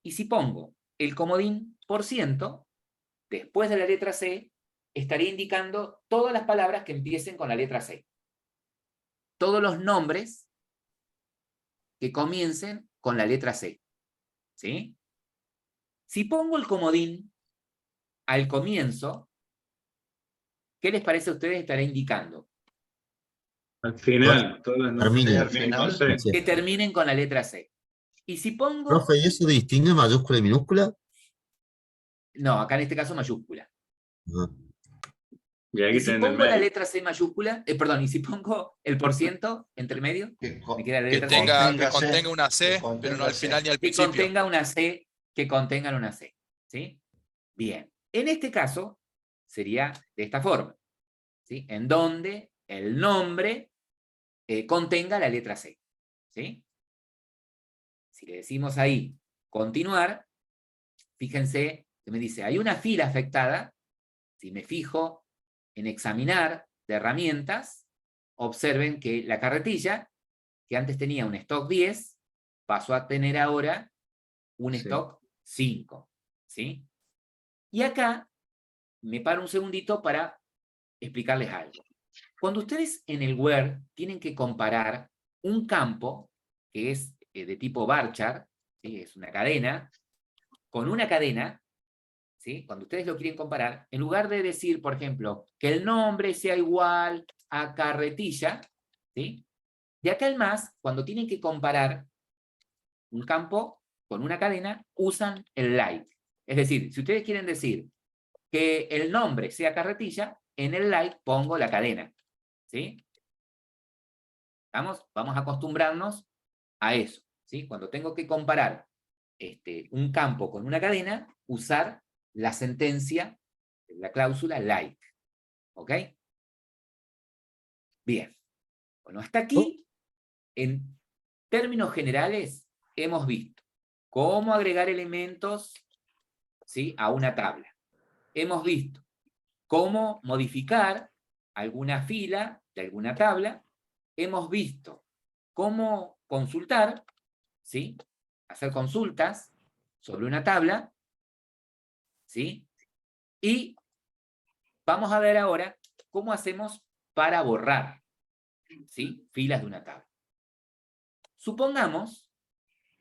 y si pongo el comodín %, después de la letra C, estaría indicando todas las palabras que empiecen con la letra C. Todos los nombres que comiencen con la letra C. ¿Sí? Si pongo el comodín al comienzo, ¿qué les parece a ustedes estará indicando? Al final, todas las Termine. notas terminen con C. Que terminen con la letra C. Y si pongo... Profe, ¿y eso distingue mayúscula y minúscula? No, acá en este caso mayúscula. Ah. Y hay Y que si tener en el pongo la medio. letra C mayúscula, perdón, y si pongo el % entre medio, me queda la Que letra C. contenga una C, pero no al final ni al Que principio. contenga una C, que contengan una C. ¿Sí? Bien. En este caso, sería de esta forma. ¿Sí? En donde el nombre contenga la letra C. ¿Sí? Si le decimos ahí, continuar, fíjense que me dice, hay una fila afectada. Si me fijo en examinar de herramientas, observen que la carretilla, que antes tenía un stock 10, pasó a tener ahora un stock 5. ¿Sí? Y acá me paro un segundito para explicarles algo. Cuando ustedes en el Word tienen que comparar un campo, que es de tipo varchar, ¿sí? Es una cadena, con una cadena, ¿sí? Cuando ustedes lo quieren comparar, en lugar de decir, por ejemplo, que el nombre sea igual a carretilla, ¿sí? De acá en más, cuando tienen que comparar un campo con una cadena, usan el like. Es decir, si ustedes quieren decir que el nombre sea carretilla, en el like pongo la cadena. ¿Sí? Vamos a acostumbrarnos a eso. ¿Sí? Cuando tengo que comparar un campo con una cadena, usar la sentencia, la cláusula like. ¿Ok? Bien. Bueno, hasta aquí, en términos generales, hemos visto cómo agregar elementos, ¿sí? A una tabla. Hemos visto cómo modificar alguna fila de alguna tabla. Hemos visto cómo consultar, ¿sí? Hacer consultas sobre una tabla, ¿sí? Y vamos a ver ahora cómo hacemos para borrar, ¿sí? Filas de una tabla. Supongamos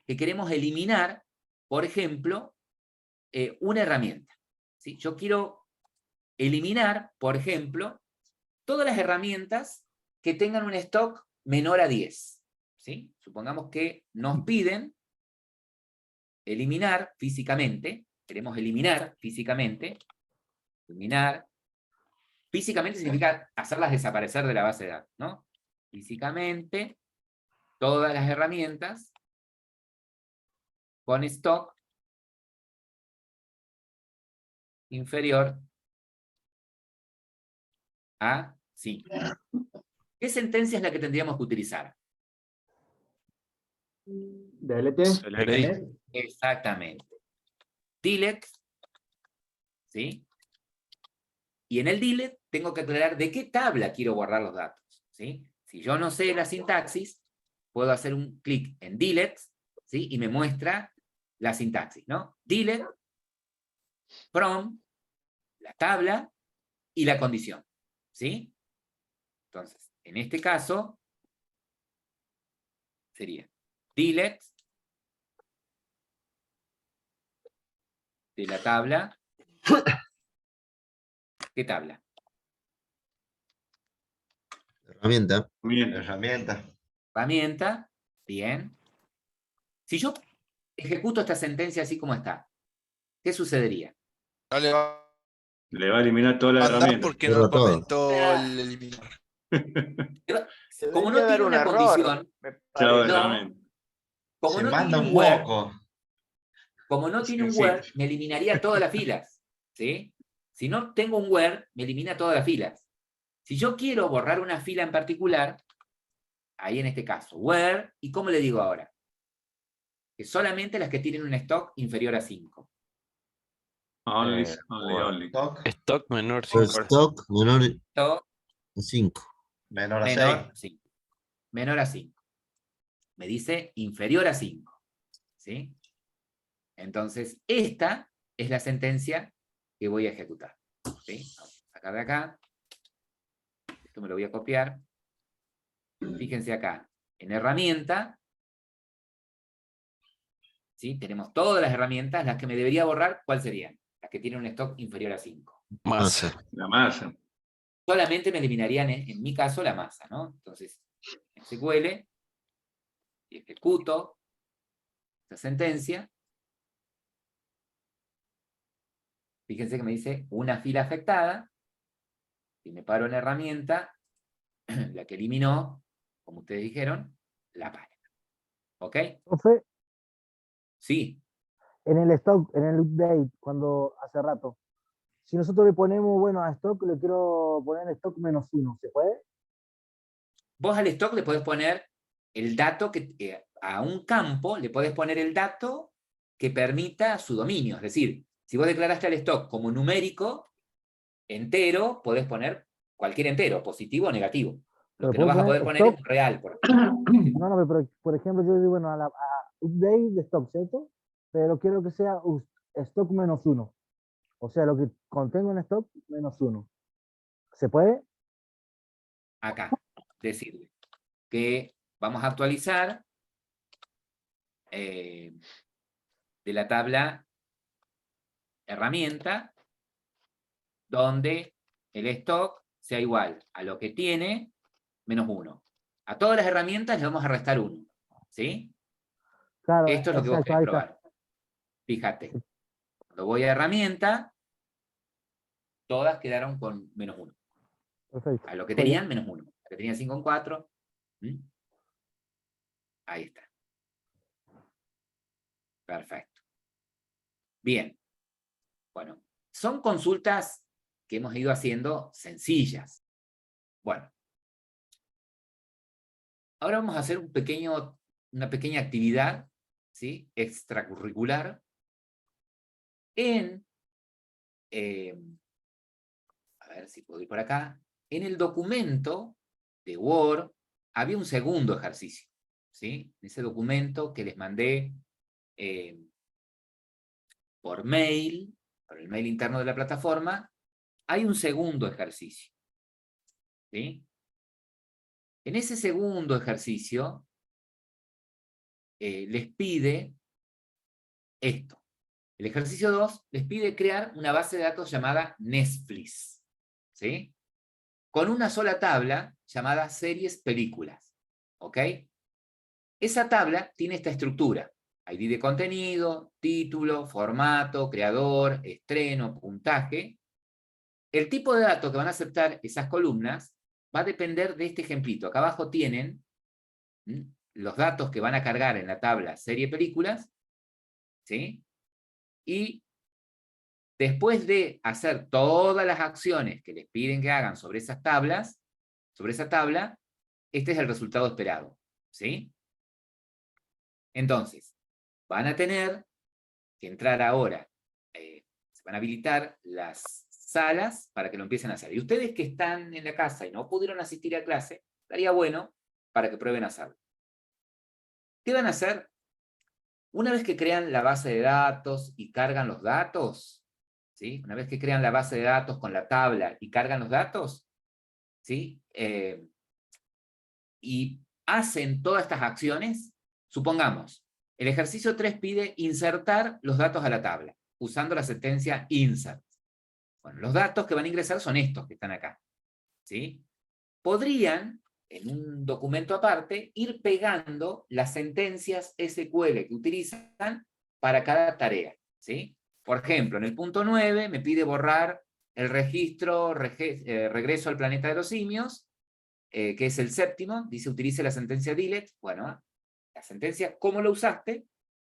que queremos eliminar, por ejemplo, una herramienta. ¿Sí? Yo quiero eliminar, por ejemplo, todas las herramientas que tengan un stock menor a 10. ¿Sí? Supongamos que nos piden eliminar físicamente, queremos eliminar físicamente, físicamente significa hacerlas desaparecer de la base de datos, ¿no? Físicamente, todas las herramientas con stock inferior a 5. ¿Qué sentencia es la que tendríamos que utilizar? Delete. Exactamente. Delete, ¿sí? Y en el delete tengo que aclarar de qué tabla quiero guardar los datos, ¿sí? Si yo no sé la sintaxis, puedo hacer un clic en delete, ¿sí? Y me muestra la sintaxis, ¿no? Delete from la tabla y la condición, ¿sí? Entonces, en este caso, sería delete de la tabla. ¿Qué tabla? Herramienta. Herramienta. Bien. Si yo ejecuto esta sentencia así como está, ¿qué sucedería? No le va Le va a eliminar toda la a andar herramienta. porque no implementó el eliminar. Como Debería no dar tiene un una error, condición, me Chao, parece. herramienta. como Se no manda tiene un un where, moco. como no tiene un Sí. where, me eliminaría todas las filas, ¿sí? Si no tengo un where, me elimina todas las filas. Si yo quiero borrar una fila en particular, ahí en este caso, where, ¿y cómo le digo ahora? Que solamente las que tienen un stock inferior a 5. Only, only. Stock menor 5. Stock menor Stock a 5. Menor a menor, 6. sí, menor a 5. Me dice inferior a 5. ¿Sí? Entonces, esta es la sentencia que voy a ejecutar. ¿Sí? Vamos a sacar de acá. Esto me lo voy a copiar. Fíjense acá. En herramienta, ¿sí? Tenemos todas las herramientas. Las que me debería borrar, ¿cuál serían? Las que tienen un stock inferior a 5. Masa. La masa. Solamente me eliminarían, en mi caso, la masa, ¿no? Entonces, SQL, y ejecuto esta sentencia. Fíjense que me dice una fila afectada. Y me paro en herramienta, la que eliminó, como ustedes dijeron, la página. ¿Ok? Profe, Sí. en el stock, en el update, cuando hace rato, si nosotros le ponemos, bueno, a stock, le quiero poner stock -1, ¿se puede? Vos al stock le podés poner el dato que a un campo le podés poner el dato que permita su dominio. Es decir, si vos declaraste al stock como numérico, entero, podés poner cualquier entero, positivo o negativo. Lo Pero que no vas a poder poner stock, es un real, por ejemplo. no, pero por ejemplo, yo digo, bueno, a update de stock, ¿cierto? Pero quiero que sea stock -1. O sea, lo que contengo en stock -1. ¿Se puede? Acá, decirle que vamos a actualizar de la tabla herramienta, donde el stock sea igual a lo que tiene menos 1. A todas las herramientas le vamos a restar 1. ¿Sí? Claro, Esto es lo que vos exacto, querés ahí está. probar. Fíjate. Cuando voy a herramienta, todas quedaron con menos 1. Perfecto. A lo que tenían, menos 1. A lo que tenían 5 con 4. Ahí está. Perfecto. Bien. Bueno, son consultas que hemos ido haciendo sencillas. Bueno. Ahora vamos a hacer una pequeña actividad, ¿sí? Extracurricular en, a ver si puedo ir por acá, en el documento de Word había un segundo ejercicio, ¿sí? En ese documento que les mandé por mail, por el mail interno de la plataforma, hay un segundo ejercicio, ¿sí? En ese segundo ejercicio les pide esto. El ejercicio 2 les pide crear una base de datos llamada Netflix, ¿sí? Con una sola tabla llamada series películas, ¿ok? Esa tabla tiene esta estructura: ID de contenido, título, formato, creador, estreno, puntaje. El tipo de datos que van a aceptar esas columnas va a depender de este ejemplito. Acá abajo tienen los datos que van a cargar en la tabla serie películas, ¿sí? Y después de hacer todas las acciones que les piden que hagan sobre esas tablas, sobre esa tabla, este es el resultado esperado, ¿sí? Entonces, van a tener que entrar ahora, se van a habilitar las salas para que lo empiecen a hacer. Y ustedes que están en la casa y no pudieron asistir a clase, estaría bueno para que prueben a hacerlo. ¿Qué van a hacer? Una vez que crean la base de datos y cargan los datos, ¿sí? Una vez que crean la base de datos con la tabla y cargan los datos, ¿sí? Y hacen todas estas acciones, supongamos, el ejercicio 3 pide insertar los datos a la tabla, usando la sentencia insert. Bueno, los datos que van a ingresar son estos que están acá, ¿sí? Podrían, en un documento aparte, ir pegando las sentencias SQL que utilizan para cada tarea, ¿sí? Por ejemplo, en el punto 9 me pide borrar el registro regreso al planeta de los simios, que es el séptimo, dice utilice la sentencia delete. Bueno, la sentencia, ¿cómo lo usaste?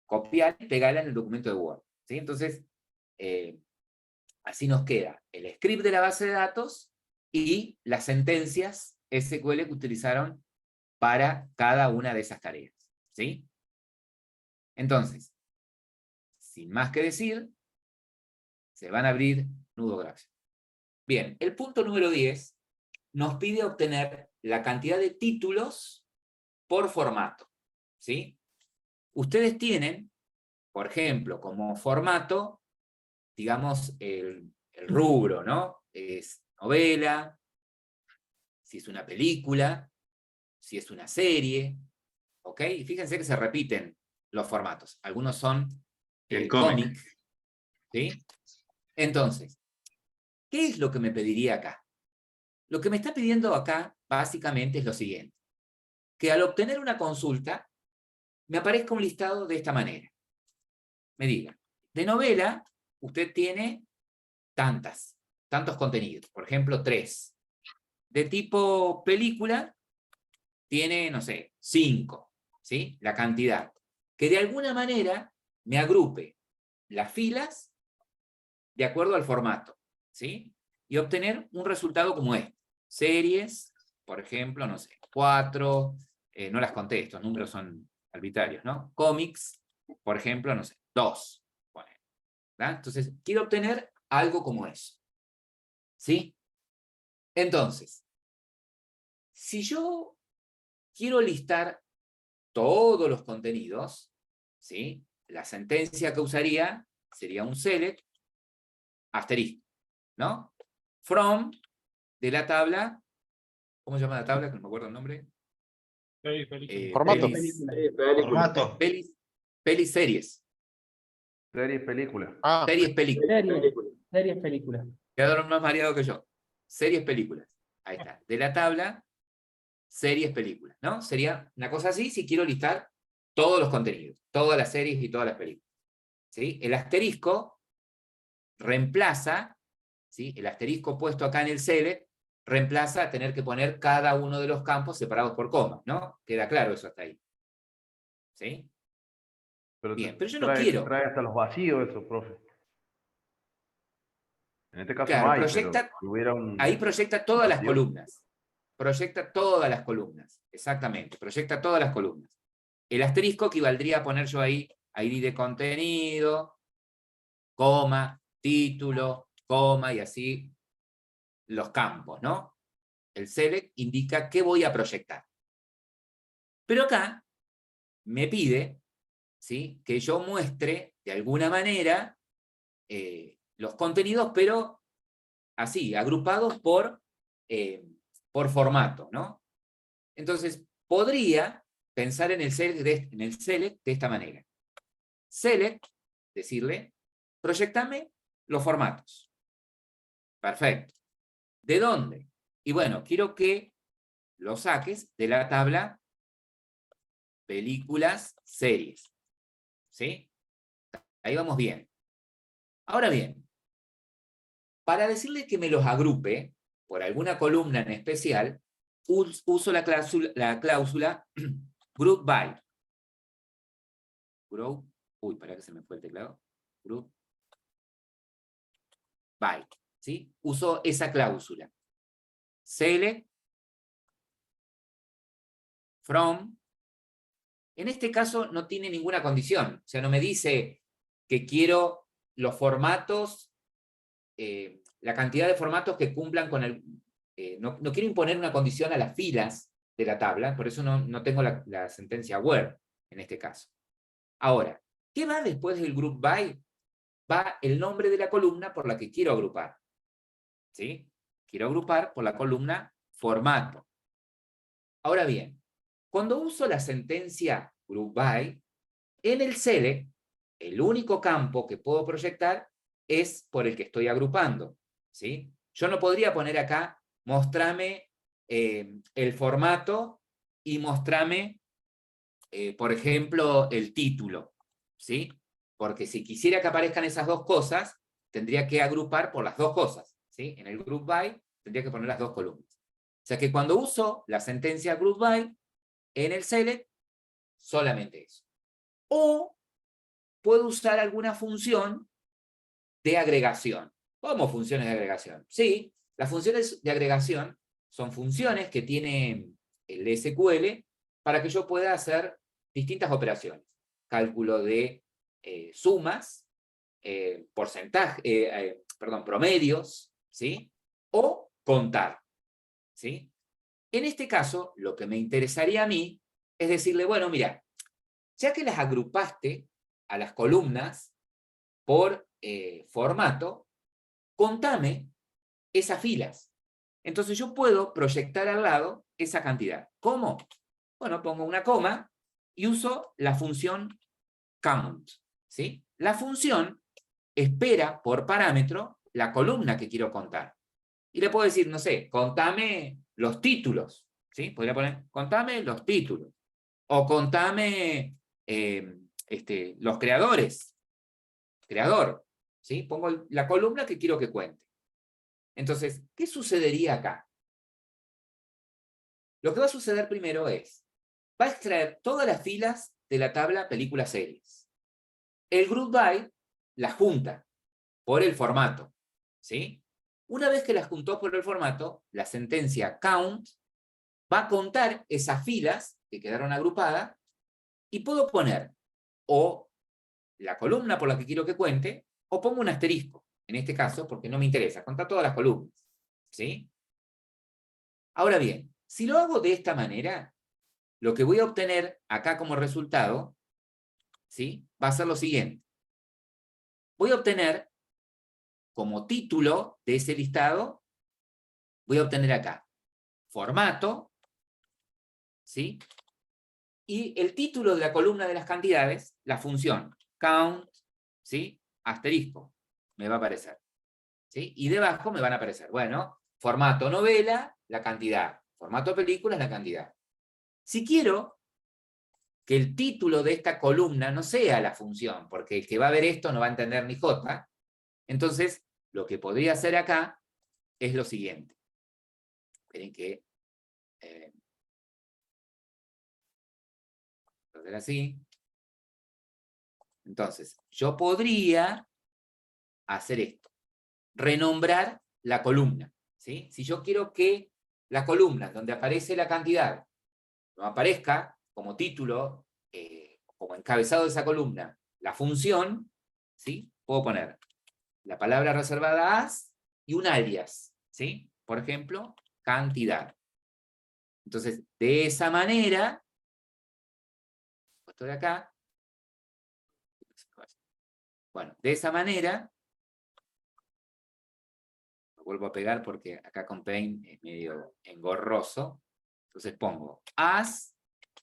Copiar y pegarla en el documento de Word, ¿sí? Entonces, así nos queda el script de la base de datos y las sentencias SQL que utilizaron para cada una de esas tareas, ¿sí? Entonces, sin más que decir, se van a abrir nudo gráfico. Bien, el punto número 10 nos pide obtener la cantidad de títulos por formato, ¿sí? Ustedes tienen, por ejemplo, como formato, digamos, el rubro, ¿no? Es novela, si es una película, si es una serie, ¿ok? Y fíjense que se repiten los formatos. Algunos son El cómic, ¿sí? Entonces, ¿qué es lo que me pediría acá? Lo que me está pidiendo acá, básicamente, es lo siguiente: que al obtener una consulta, me aparezca un listado de esta manera. Me diga, de novela, usted tiene tantos contenidos, por ejemplo, 3. De tipo película, tiene, no sé, 5, ¿sí? La cantidad. Que de alguna manera me agrupe las filas de acuerdo al formato, ¿sí? Y obtener un resultado como este. Series, por ejemplo, no sé, 4, no las conté, estos números son arbitrarios, ¿no? Cómics, por ejemplo, no sé, 2. Bueno, ¿verdad? Entonces, quiero obtener algo como eso, ¿sí? Entonces, si yo quiero listar todos los contenidos, ¿sí? La sentencia que usaría sería un select asterisco, ¿no? From de la tabla, ¿cómo se llama la tabla? Que no me acuerdo el nombre. Formato. Formato. Pelis series. Series, películas. Ah, Series películas. Series, películas. Quedaron más mareados que yo. Series películas. Ahí está. De la tabla, series películas, ¿no? Sería una cosa así si quiero listar todos los contenidos, todas las series y todas las películas, ¿sí? El asterisco reemplaza, ¿sí? El asterisco puesto acá en el select reemplaza a tener que poner cada uno de los campos separados por comas, ¿no? Queda claro eso hasta ahí. ¿Sí? Pero bien, pero yo no quiero. Trae hasta los vacíos eso, profe. En este caso claro, no hay, proyecta, pero si hubiera un... ahí proyecta todas las vacío. columnas. Proyecta todas las columnas. Exactamente, proyecta todas las columnas. El asterisco equivaldría a poner yo ahí ID de contenido, coma, título, coma, y así los campos, ¿no? El select indica qué voy a proyectar. Pero acá me pide, ¿sí?, que yo muestre de alguna manera los contenidos, pero así, agrupados por formato, ¿no? Entonces, podría pensar en el select de esta manera. Select, decirle, proyectame los formatos. Perfecto. ¿De dónde? Y bueno, quiero que lo saques de la tabla películas, series. ¿Sí? Ahí vamos bien. Ahora bien, para decirle que me los agrupe por alguna columna en especial, uso la cláusula group by. Group, uy, para que se me fue el teclado. Group by. ¿Sí? Uso esa cláusula. Select from. En este caso no tiene ninguna condición. O sea, no me dice que quiero los formatos, la cantidad de formatos que cumplan con el... no quiero imponer una condición a las filas de la tabla, por eso no tengo la sentencia where en este caso. Ahora, ¿qué va después del group by? Va el nombre de la columna por la que quiero agrupar. ¿Sí? Quiero agrupar por la columna formato. Ahora bien, cuando uso la sentencia group by, en el select, el único campo que puedo proyectar es por el que estoy agrupando. ¿Sí? Yo no podría poner acá, mostrame el formato y mostrame, por ejemplo, el título. ¿Sí? Porque si quisiera que aparezcan esas dos cosas, tendría que agrupar por las dos cosas. ¿Sí? En el group by tendría que poner las dos columnas. O sea que cuando uso la sentencia group by, en el select, solamente eso. O puedo usar alguna función de agregación. ¿Cómo funciones de agregación? Sí, las funciones de agregación son funciones que tiene el SQL para que yo pueda hacer distintas operaciones. Cálculo de sumas, promedios, ¿sí? O contar, ¿sí? En este caso, lo que me interesaría a mí es decirle, bueno, mira, ya que las agrupaste a las columnas por formato, contame esas filas. Entonces yo puedo proyectar al lado esa cantidad. ¿Cómo? Bueno, pongo una coma y uso la función count. ¿Sí? La función espera por parámetro la columna que quiero contar. Y le puedo decir, no sé, contame los títulos. ¿Sí? Podría poner, contame los títulos. O contame los creadores. Creador. ¿Sí? Pongo la columna que quiero que cuente. Entonces, ¿qué sucedería acá? Lo que va a suceder primero es, va a extraer todas las filas de la tabla películas series. El group by las junta por el formato. ¿Sí? Una vez que las juntó por el formato, la sentencia count va a contar esas filas que quedaron agrupadas y puedo poner o la columna por la que quiero que cuente o pongo un asterisco, en este caso, porque no me interesa, contar todas las columnas. ¿Sí? Ahora bien, si lo hago de esta manera, lo que voy a obtener acá como resultado, ¿sí? Va a ser lo siguiente. Voy a obtener como título de ese listado, voy a obtener acá formato, ¿sí? Y el título de la columna de las cantidades, la función count, ¿sí? Asterisco, me va a aparecer. ¿Sí? Y debajo me van a aparecer, bueno, formato novela, la cantidad. Formato película, la cantidad. Si quiero que el título de esta columna no sea la función, porque el que va a ver esto no va a entender ni jota, entonces lo que podría hacer acá es lo siguiente. Esperen que... hacer así. Entonces, yo podría hacer esto. Renombrar la columna. ¿Sí? Si yo quiero que la columna donde aparece la cantidad no aparezca como título, como encabezado de esa columna, la función, ¿sí? Puedo poner la palabra reservada as y un alias, ¿sí? Por ejemplo, cantidad. Entonces, de esa manera, esto de acá, bueno, de esa manera, lo vuelvo a pegar porque acá con Paint es medio engorroso, entonces pongo as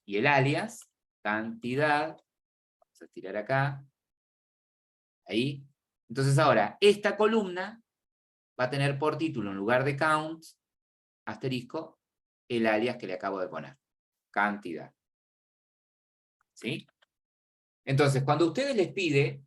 y el alias, cantidad, vamos a tirar acá, ahí, Entonces ahora, esta columna va a tener por título, en lugar de count, asterisco, el alias que le acabo de poner. Cantidad. ¿Sí? Entonces, cuando a ustedes les pide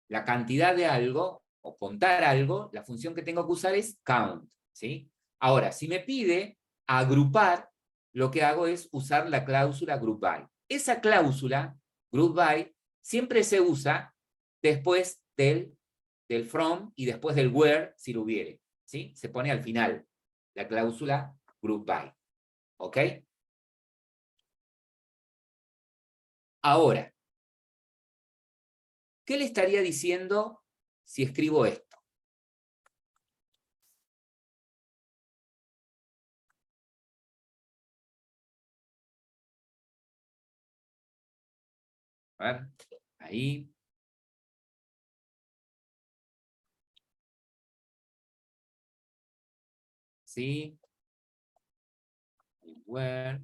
la cantidad de algo, o contar algo, la función que tengo que usar es count. ¿Sí? Ahora, si me pide agrupar, lo que hago es usar la cláusula group by. Esa cláusula, group by, siempre se usa después del from y después del where, si lo hubiere. ¿Sí? Se pone al final, la cláusula group by. ¿Ok? Ahora, ¿qué le estaría diciendo si escribo esto? A ver, ahí. ¿Sí? Where.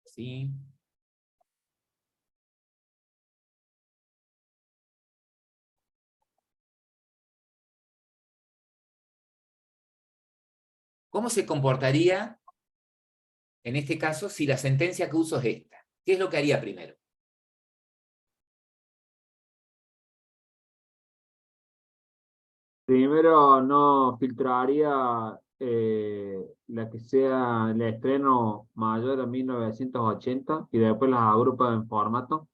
¿Sí? ¿Cómo se comportaría en este caso si la sentencia que uso es esta? ¿Qué es lo que haría primero? Primero no filtraría la que sea el estreno mayor a 1980 y después las agrupa en formato.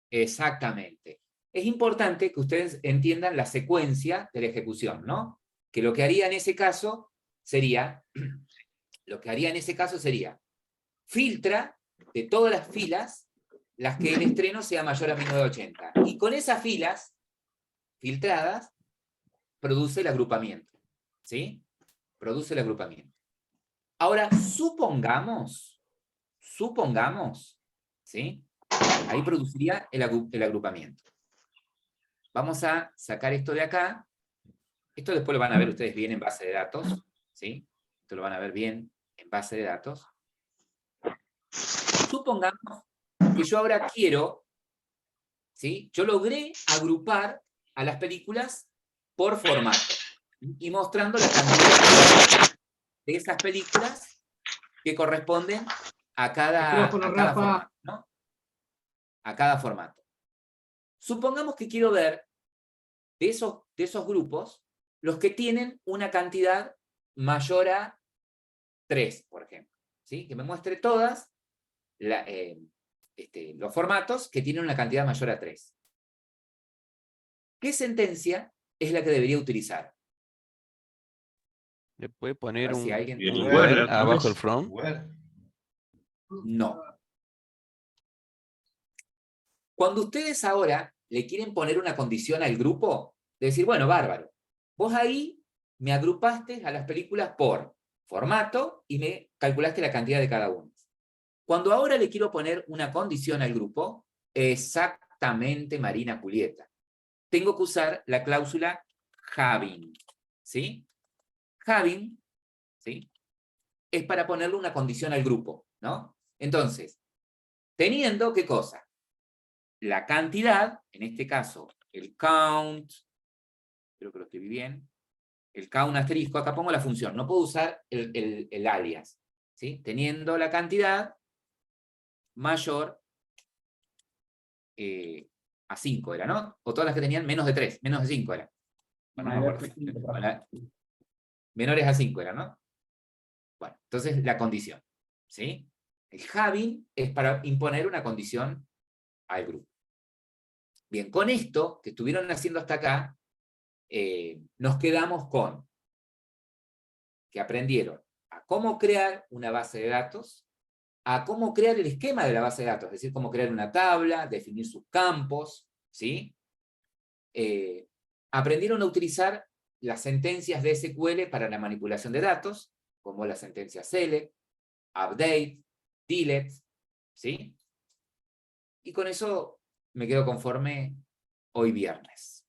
Exactamente. Es importante que ustedes entiendan la secuencia de la ejecución, ¿no? Que lo que haría en ese caso sería, filtra de todas las filas las que el estreno sea mayor a 1980. Y con esas filas filtradas, produce el agrupamiento. ¿Sí? Produce el agrupamiento. Ahora, supongamos, ¿sí? Ahí produciría el agrupamiento. Vamos a sacar esto de acá. Esto después lo van a ver ustedes bien en base de datos. ¿Sí? Esto lo van a ver bien en base de datos. Supongamos que yo ahora quiero, ¿sí? Yo logré agrupar a las películas por formato. Y mostrando la cantidad de esas películas que corresponden a cada formato, ¿no? A cada formato. Supongamos que quiero ver de esos grupos los que tienen una cantidad mayor a 3, por ejemplo. ¿Sí? Que me muestre todas los formatos que tienen una cantidad mayor a 3. ¿Qué sentencia es la que debería utilizar? ¿Le puede poner si alguien... un where abajo el from? No. Cuando ustedes ahora le quieren poner una condición al grupo, de decir, bueno, bárbaro, vos ahí me agrupaste a las películas por formato y me calculaste la cantidad de cada una. Cuando ahora le quiero poner una condición al grupo, exactamente Marina Julieta, tengo que usar la cláusula having. ¿Sí? Having, ¿sí? Es para ponerle una condición al grupo, ¿no? Entonces, teniendo, ¿qué cosa? La cantidad, en este caso, el count, creo que lo escribí bien, el count asterisco, acá pongo la función, no puedo usar el alias, ¿sí? Teniendo la cantidad mayor a 5 era, ¿no? O todas las que tenían menos de 3, menos de 5 era. Bueno, no me acuerdo. Menores a 5 era, ¿no? Bueno, entonces la condición, ¿sí? El having es para imponer una condición al grupo. Bien, con esto que estuvieron haciendo hasta acá, nos quedamos con que aprendieron a cómo crear una base de datos, a cómo crear el esquema de la base de datos, es decir, cómo crear una tabla, definir sus campos, ¿sí? Aprendieron a utilizar las sentencias de SQL para la manipulación de datos, como la sentencia select, update, delete, ¿sí? Y con eso me quedo conforme hoy viernes.